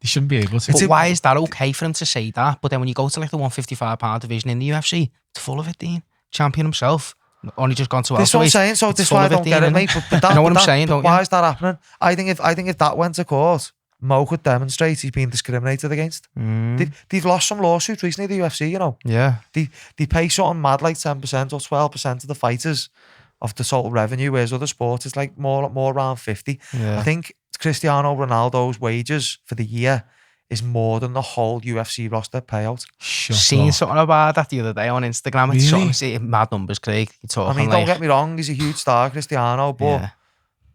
They shouldn't be able to. But why is that okay for him to say that? But then when you go to like the £155 division in the UFC, it's full of it, Dean. Champion himself. Only just gone to This is what I'm saying. So this is why I don't get it, mate. But you know what I'm saying, don't you? Why is that happening? I think if that went to court, Mo could demonstrate he's been discriminated against. They've lost some lawsuits recently, the UFC, you know. Yeah. They pay something mad like 10% or 12% of the fighters of the total revenue, whereas other sports is like more around 50. Yeah. I think Cristiano Ronaldo's wages for the year is more than the whole UFC roster payout. Seen something about that the other day on Instagram. It's something mad numbers, Craig. You're talking, I mean, don't get me wrong, he's a huge star, Cristiano, but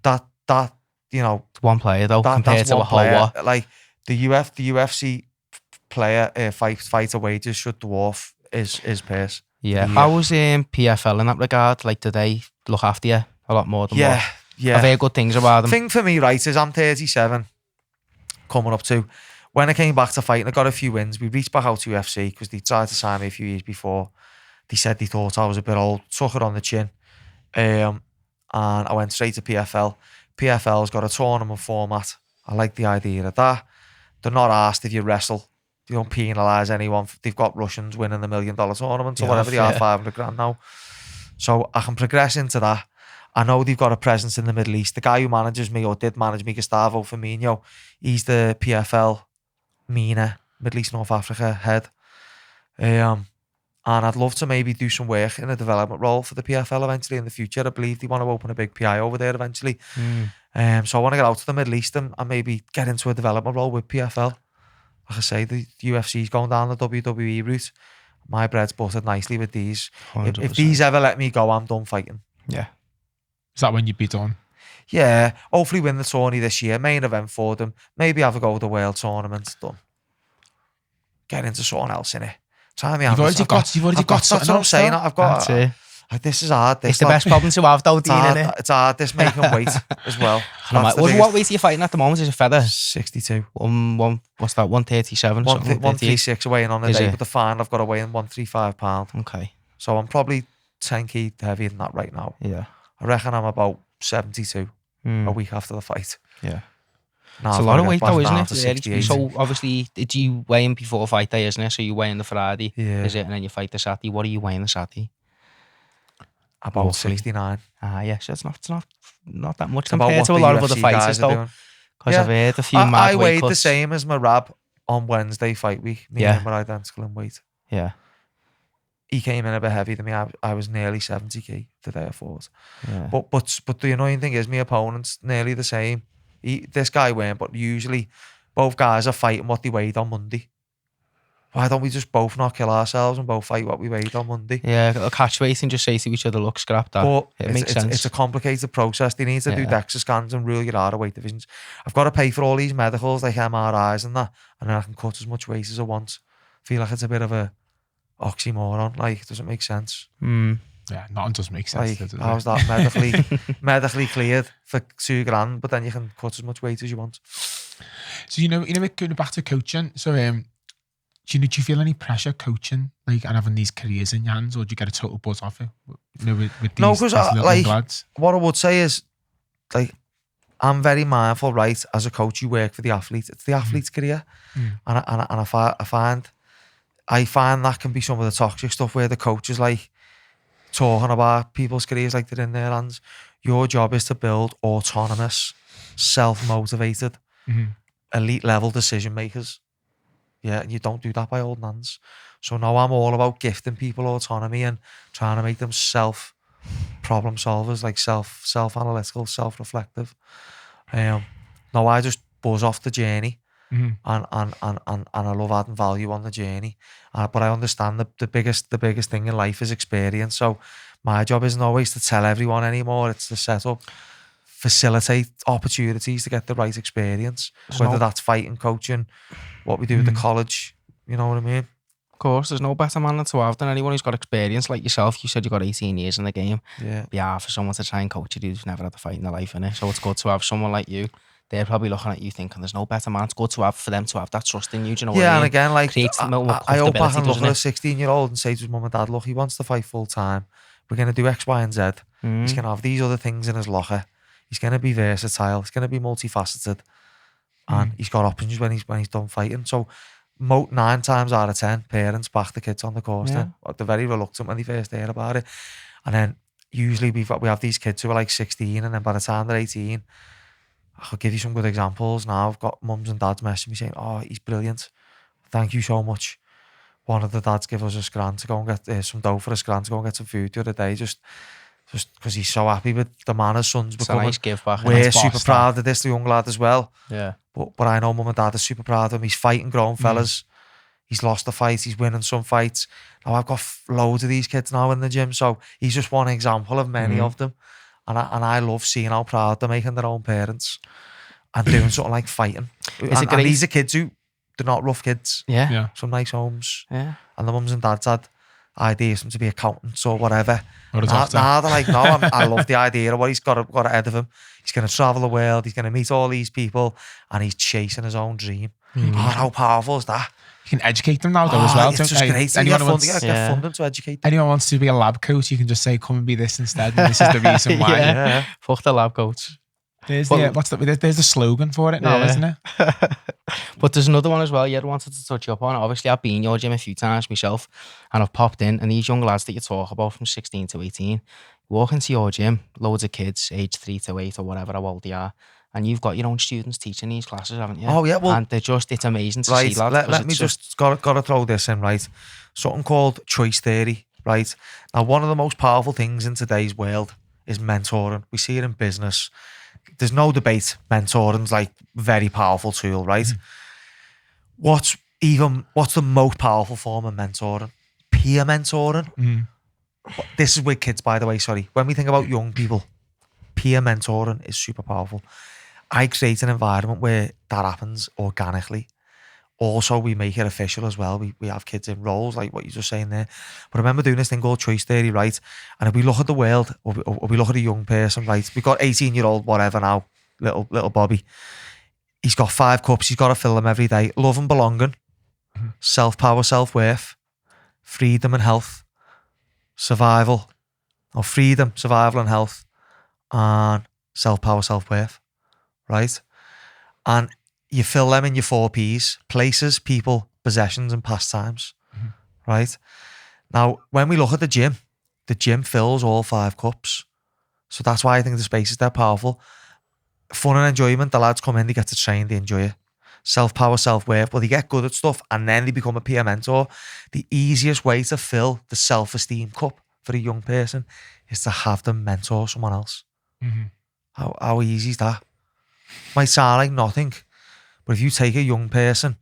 that you know, one player though compared to a whole lot. Like the UFC player fighter wages should dwarf his purse. Yeah. How was PFL in that regard? Like, do they look after you a lot more than what? Yeah. I've heard good things about them. The thing for me, right, is I'm 37, coming up to. When I came back to fighting, I got a few wins. We reached back out to UFC because they tried to sign me a few years before. They said they thought I was a bit old, took it on the chin. And I went straight to PFL. PFL's got a tournament format. I like the idea of that. They're not asked if you wrestle. They don't penalise anyone. They've got Russians winning the $1 million tournament or whatever they are, 500 grand now. So I can progress into that. I know they've got a presence in the Middle East. The guy who manages me or did manage me, Gustavo Firmino, he's the PFL MENA, Middle East North Africa head. And I'd love to maybe do some work in a development role for the PFL eventually in the future. I believe they want to open a big PI over there eventually. So I want to get out to the Middle East and maybe get into a development role with PFL. Like I say, the UFC's going down the WWE route. My bread's buttered nicely with these. If these ever let me go, I'm done fighting. Yeah. Is that when you'd be done? Yeah. Hopefully win the tourney this year. Main event for them. Maybe have a go to the World Tournament. Done. Get into something else in it. You've already got something. That's what I'm saying. I've got. This is hard. It's the best problem to have, though, Dean, innit? It's hard. This making weight as well. What weight are you fighting at the moment? Is it feather? 62. What's that? 137. 136 weighing on the day, but the fine I've got to weigh in £135. Okay. So I'm probably 10 kg heavier than that right now. Yeah. I reckon I'm about 72 a week after the fight. Yeah. Now it's a lot of weight though, isn't it? 68. So obviously, did you weigh in before fight day, isn't it? So you weigh in the Friday, is it? And then you fight the Saturday. What are you weighing the Saturday? About roughly 69. Yeah, so it's not that much compared to a lot of other fighters though. Because I've heard a few mad I weight weighed cuts. the same as Marab on Wednesday fight week. Me and him were identical in weight. Yeah. He came in a bit heavy than me. I was nearly 70 kg the day I fought. Yeah. But the annoying thing is my opponent's nearly the same. This guy weren't, but usually both guys are fighting what they weighed on Monday. Why don't we just both not kill ourselves and both fight what we weighed on Monday? Yeah, a catch weight and just say to each other, look, scrap that. But it makes sense. It's a complicated process. They need to do DEXA scans and rule you out of weight divisions. I've got to pay for all these medicals like MRIs and that, and then I can cut as much weight as I want. I feel like it's a bit of a oxymoron. Like, it doesn't make sense. Yeah, nothing does make sense. Like, how's that medically cleared for $2,000, but then you can cut as much weight as you want? So going back to coaching. So Do you feel any pressure coaching, like, and having these careers in your hands, or do you get a total buzz off it? You know, with these, No, because young lads? What I would say is, like, I'm very mindful, right? As a coach, you work for the athlete. It's the athlete's career, and I find that can be some of the toxic stuff where the coach is like talking about people's careers like they're in their hands. Your job is to build autonomous, self-motivated, elite level decision makers. Yeah, and you don't do that by holding hands. So now I'm all about gifting people autonomy and trying to make them problem solvers, like self-analytical, self-reflective. Now I just buzz off the journey, and I love adding value on the journey. But I understand the biggest thing in life is experience. So my job isn't always to tell everyone anymore. It's to set up, facilitate opportunities to get the right experience, whether that's fighting, coaching, what we do with the college. You know what I mean? Of course, there's no better man to have than anyone who's got experience like yourself. You said you got 18 years in the game. Yeah. It'd be hard for someone to try and coach you who's never had a fight in their life, innit? So it's good to have someone like you. They're probably looking at you thinking there's no better man. It's good to have for them to have that trust in you. Do you know what I mean? And again, like, I hope I can look at a it? 16-year-old and say to his mum and dad, look, he wants to fight full time. We're going to do X, Y, and Z. He's going to have these other things in his locker. He's going to be versatile. He's going to be multifaceted. And he's got options when he's done fighting. So 9 times out of 10, parents back the kids on the course. Then they're very reluctant when they first hear about it. And then usually we have these kids who are like 16, and then by the time they're 18, I'll give you some good examples now. I've got mums and dads messaging me saying, oh, he's brilliant. Thank you so much. One of the dads gave us £1,000 to go and get some dough for £1,000 to go and get some food the other day, just because he's so happy with the man his son's becoming. It's a nice give back. We're super proud of this, the young lad as well. Yeah. But I know mum and dad are super proud of him. He's fighting grown fellas. He's lost a fight. He's winning some fights. Now I've got loads of these kids now in the gym. So he's just one example of many of them. And I love seeing how proud they're making their own parents and doing something like fighting. And these are kids who, they're not rough kids. Yeah. Some nice homes. Yeah. And the mums and dads had ideas for them to be accountants or whatever. Now they're like, no, I love the idea of what he's got ahead of him. He's going to travel the world. He's going to meet all these people, and he's chasing his own dream. Oh, how powerful is that? You can educate them now, though, as well. It's just great. Anyone get funding to educate them. Anyone wants to be a lab coach, you can just say, come and be this instead. And this is the reason why. Yeah. Fuck the lab coach. There's the slogan for it now, isn't it? But there's another one as well you wanted to touch up on. Obviously, I've been in your gym a few times myself, and I've popped in, and these young lads that you talk about from 16 to 18, walk into your gym, loads of kids, age 3 to 8 or whatever, how old they are, and you've got your own students teaching these classes, haven't you? Oh, yeah. Well, and it's amazing to see, lads. Let me just got to throw this in, right? Something called choice theory, right? Now, one of the most powerful things in today's world is mentoring. We see it in business. There's no debate. Mentoring's like very powerful tool, right? What's the most powerful form of mentoring? Peer mentoring. This is with kids, by the way, sorry. When we think about young people, peer mentoring is super powerful. I create an environment where that happens organically. Also, we make it official as well. We have kids in roles, like what you're just saying there. But I remember doing this thing called choice theory, right? And if we look at the world, or we look at a young person, right? We've got 18-year-old whatever now, little Bobby. He's got 5 cups. He's got to fill them every day. Love and belonging, self-power, self-worth, freedom and health, survival, or freedom, survival and health, and self-power, self-worth, right? And you fill them in your 4 Ps: places, people, possessions, and pastimes, right? Now, when we look at the gym fills all 5 cups. So that's why I think the spaces, they're powerful. Fun and enjoyment, the lads come in, they get to train, they enjoy it. Self-power, self-worth, well, they get good at stuff and then they become a peer mentor. The easiest way to fill the self-esteem cup for a young person is to have them mentor someone else. How easy is that? Might sound like nothing, but if you take a young person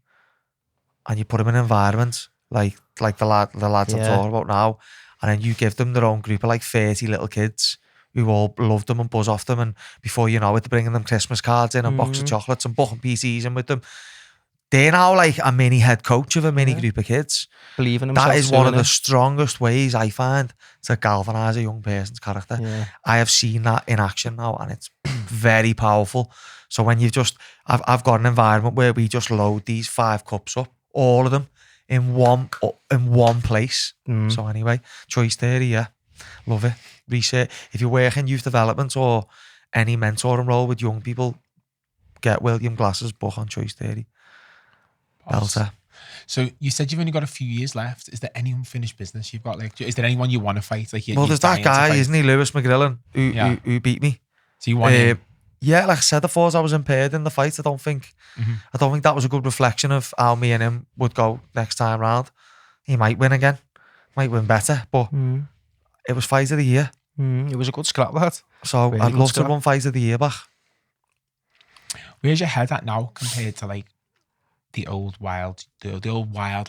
and you put them in an environment like the lads I'm talking about now, and then you give them their own group of like 30 little kids who all love them and buzz off them, and before you know it, they're bringing them Christmas cards in and box of chocolates and booking PCs in with them. They're now like a mini head coach of a mini group of kids. Believe in themselves. That is one of the strongest ways I find to galvanise a young person's character. Yeah. I have seen that in action now, and it's very powerful. So when I've got an environment where we just load these 5 cups up, all of them, in one place. So anyway, choice theory, yeah, love it. Research. If you work in youth development or any mentoring role with young people, get William Glass's book on choice theory. Belter. So you said you've only got a few years left. Is there any unfinished business you've got? Like, is there anyone you want to fight? Like, Well, there's that guy, isn't he, Lewis McGrillen, who beat me. So you want him? Yeah, like I said before, I was impaired in the fight. I don't think that was a good reflection of how me and him would go next time round. He might win again, might win better, but it was fight of the year. It was a good scrap, lad. So Really I'd good love to scrap. run fight of the year back. Where's your head at now compared to like the old wild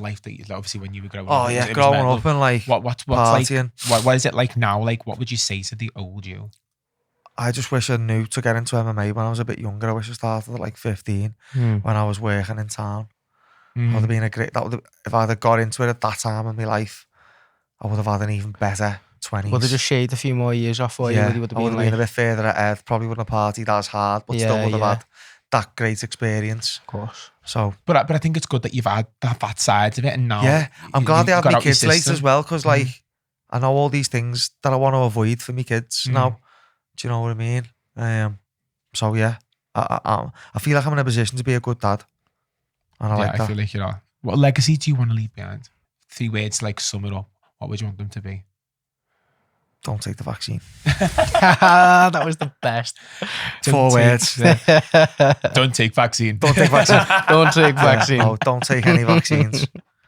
life that you obviously when you were growing up? Oh yeah, growing up and like what's partying. like what is it like now? Like what would you say to the old you? I just wish I knew to get into MMA when I was a bit younger. I wish I started at like 15 when I was working in town. Would have been if I'd have got into it at that time in my life, I would have had an even better 20s. Would have just shaved a few more years off for you. Yeah, Would have I would have been been a bit further ahead. Probably wouldn't have partied as hard, but still would have had that great experience. Of course. So, but I think it's good that you've had that side of it, and now I'm glad they have my kids late system. as well, because like I know all these things that I want to avoid for my kids now. Do you know what I mean? So yeah, I feel like I'm in a position to be a good dad, and I like that. I feel like you are. What legacy do you want to leave behind? 3 words to like sum it up. What would you want them to be? Don't take the vaccine. That was the best. 4 words. Don't take vaccine. Don't take vaccine. Don't take vaccine. No, don't take any vaccines.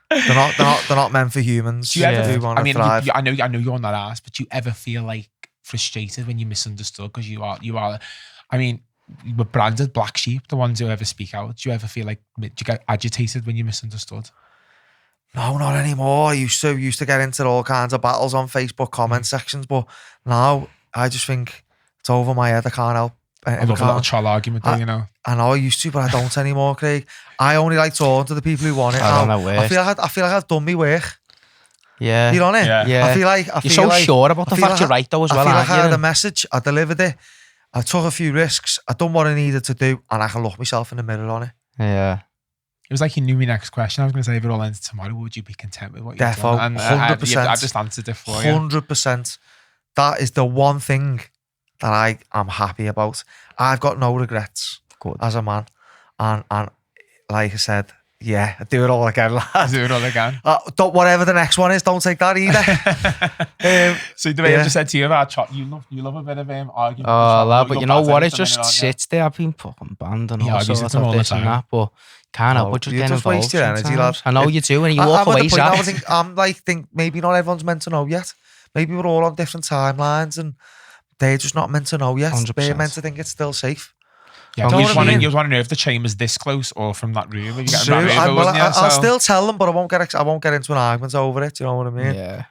They're not meant for humans. Do you ever, who want to thrive. I know you're on that ass, but do you ever feel like frustrated when you're misunderstood? Because you are. I mean, we're branded black sheep, the ones who ever speak out. Do you ever feel like, do you get agitated when you're misunderstood? No, not anymore. I used to get into all kinds of battles on Facebook comment sections, but now I just think it's over my head. I can't help. I love a little troll argument though, you know. I know I used to, but I don't anymore, Craig. I only like talking to the people who want it. I feel like I've done my work. Yeah. You know what I mean? Yeah. I feel like you're so sure about the fact you're right though as well. I feel like I had a message. I delivered it. I took a few risks. I done what I needed to do, and I can look myself in the mirror on it. Yeah. It was like you knew my next question. I was going to say, if it all ends tomorrow, would you be content with what you've done? And 100%. I just answered it for you. 100%. That is the one thing that I am happy about. I've got no regrets as a man. And like I said, yeah, I do it all again, lad. Do it all again. Whatever the next one is, don't take that either. So the way I just said to you about chop, you love a bit of argument. Oh, lad, but you know what? It just sits there. I've been fucking banned and all sorts of this and that, but can't help but just get involved. Waste your energy, lad. I know you do, and you walk away sad. I'm think maybe not everyone's meant to know yet. Maybe we're all on different timelines, and they're just not meant to know yet. 100%. They're meant to think it's still safe. Yeah, you just want to know if the chamber's this close or from that room. I'll still tell them, but I won't get into an argument over it. Do you know what I mean? Yeah.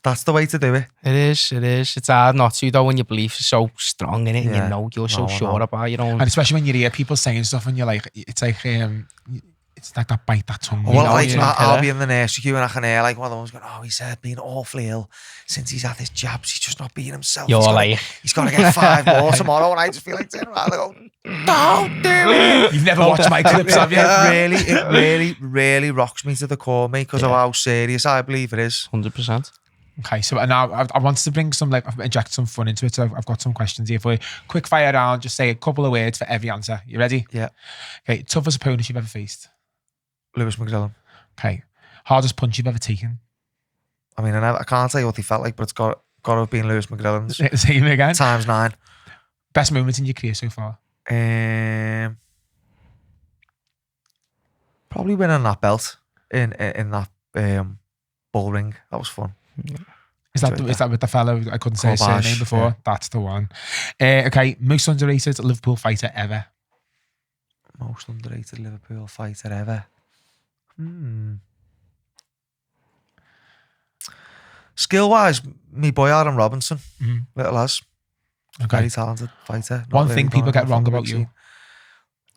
That's the way to do it. It is. It's hard not to, though, when your beliefs are so strong in it and you know you're so sure about your own. And especially when you hear people saying stuff and you're like, it's like that bite that tongue. Well, I'll be in the nursery queue and I can hear like one of the ones going, oh, he's been awfully ill since he's had his jabs. He's just not being himself. He's got to get 5 more tomorrow. And I just feel like turning around and go, don't do it. You've never watched my clips, have you? It really rocks me to the core, mate, because of how serious I believe it is. 100%. Okay, so now I wanted to bring inject some fun into it. So I've got some questions here for you. Quick fire round. Just say a couple of words for every answer. You ready? Yeah. Okay, toughest opponent you've ever faced? Lewis McGrillen. Okay. Hardest punch you've ever taken? I mean, I can't tell you what he felt like, but it's got to have been Lewis McGrillen's. Same again? Times 9. Best moment in your career so far? Probably winning that belt in that bull ring. That was fun. Is that with the fellow I couldn't say his surname before? Yeah. That's the one. Okay, most underrated Liverpool fighter ever? Most underrated Liverpool fighter ever? Skill-wise, me boy Aaron Robinson, little as. Okay. Very talented fighter. One thing people get wrong about you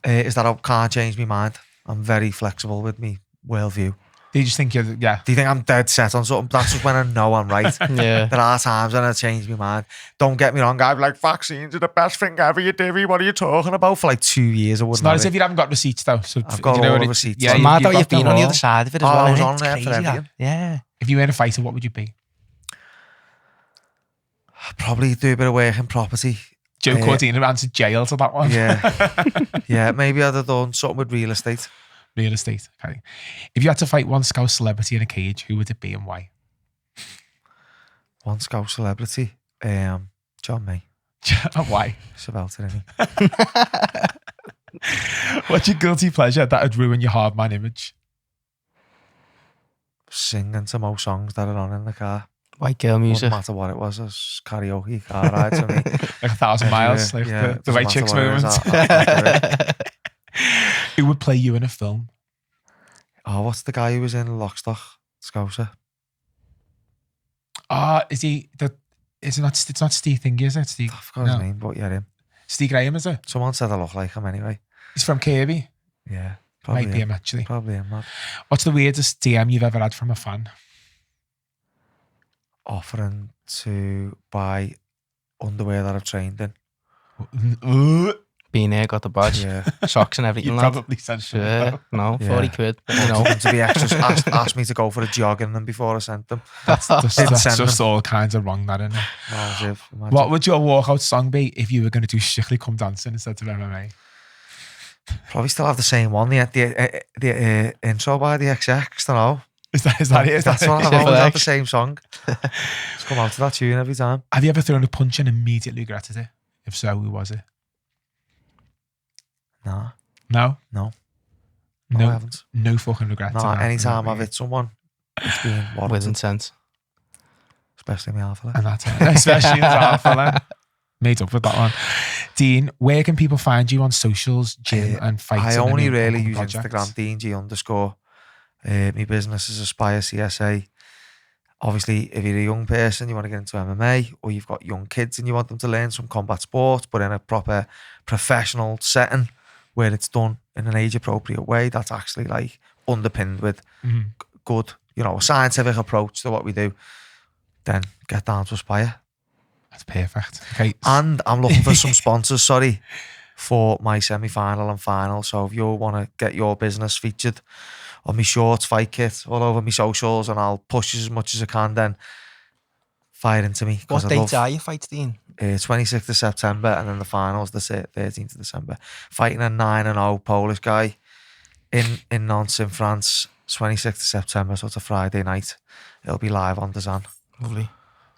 is that I can't change my mind. I'm very flexible with me worldview. They just think you're, yeah. Do you think I'm dead set on something? That's just when I know I'm right. Yeah. There are times when I change my mind. Don't get me wrong, I've like, vaccines are the best thing ever, you divvy. What are you talking about? For like 2 years, I wouldn't It's not have as it. if you haven't got receipts though. So I've got all the receipts. Yeah, on. it's mad how got you've been them on the all. other side of it as Oh, well. I was innit? on It's there for crazy, that. everything. Yeah. If you weren't a fighter, what would you be? I'd probably do a bit of work in property. Joe Cordina ran to jail to that one. Yeah. Yeah, maybe I'd have done something with real estate. Real estate. Okay. If you had to fight one Scouse celebrity in a cage, who would it be and why? One Scouse celebrity. Cham'Pain. Why? It's about it, innit? What's your guilty pleasure that would ruin your hard man image? Singing to most songs that are on in the car. White girl music. Doesn't matter what it was. It was karaoke car ride to me. Like 1,000 miles, like Yeah, the White Chicks moment. Who would play you in a film? Oh, what's the guy who was in Lockstock? Scouser. Is he it's not Steve Thingy, is it? Steve, I forgot his name, but yeah, him. Steve Graham, is it? Someone said I look like him anyway. He's from Kirby. Yeah, probably Might be him actually. Probably him, man. What's the weirdest DM you've ever had from a fan? Offering to buy underwear that I've trained in. Been there, got the badge. Yeah. Socks and everything. You lad. probably sent Sure. them. No, Yeah. 40 quid. But, you know. To be extra, asked me to go for a jog in them before I sent them. That's Didn't send just them. all kinds of wrong, that isn't it? No, as if, imagine. What would your walkout song be if you were going to do Strictly Come Dancing instead of MMA? Probably still have the same one. The intro by the XX, don't know. Is that it? Is That's that what it? I've always had the same song. Just come out to that tune every time. Have you ever thrown a punch and immediately regretted it? If so, who was it? Nah. No? No, No, I haven't. no fucking regrets. No, in that, anytime no, I've hit someone, it's been With warranted, intent. especially me alpha. And that's it. Especially as our fella. Made up with that one. Dean, where can people find you on socials, gym and fighting? I and only your really upcoming use projects? Instagram, DNG_. My business is Aspire CSA. Obviously, if you're a young person, you want to get into MMA, or you've got young kids and you want them to learn some combat sports, but in a proper professional setting where it's done in an age-appropriate way, that's actually like underpinned with good, a scientific approach to what we do, then get down to Aspire. That's perfect. Okay. And I'm looking for some sponsors, for my semi-final and final. So if you want to get your business featured on my shorts, fight kit, all over my socials, and I'll push as much as I can, then fire into me. What dates are your fights, Dean? 26th of September, and then the finals the 13th of December. Fighting a 9-0 Polish guy in Nantes in France, 26th of September, so it's a Friday night. It'll be live on DAZN. Lovely.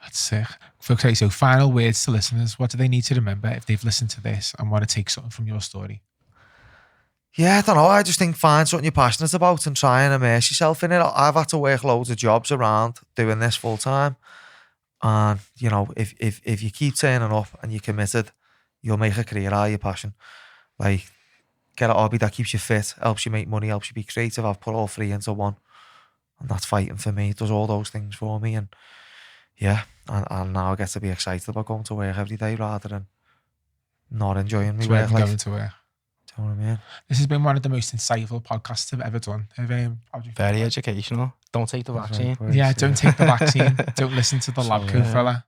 That's sick. Okay, so final words to listeners. What do they need to remember if they've listened to this and want to take something from your story? Yeah, I don't know. I just think find something you're passionate about and try and immerse yourself in it. I've had to work loads of jobs around doing this full time. And, if you keep turning up and you're committed, you'll make a career out of your passion. Like, get a hobby that keeps you fit, helps you make money, helps you be creative. I've put all three into one. And that's fighting for me. It does all those things for me. And yeah, and now I get to be excited about going to work every day rather than not enjoying my work. Going to work. Do you know what I mean? This has been one of the most insightful podcasts I've ever done. Very educational. Don't take the vaccine. Yeah, don't take the vaccine. Don't listen to the lab coat fella.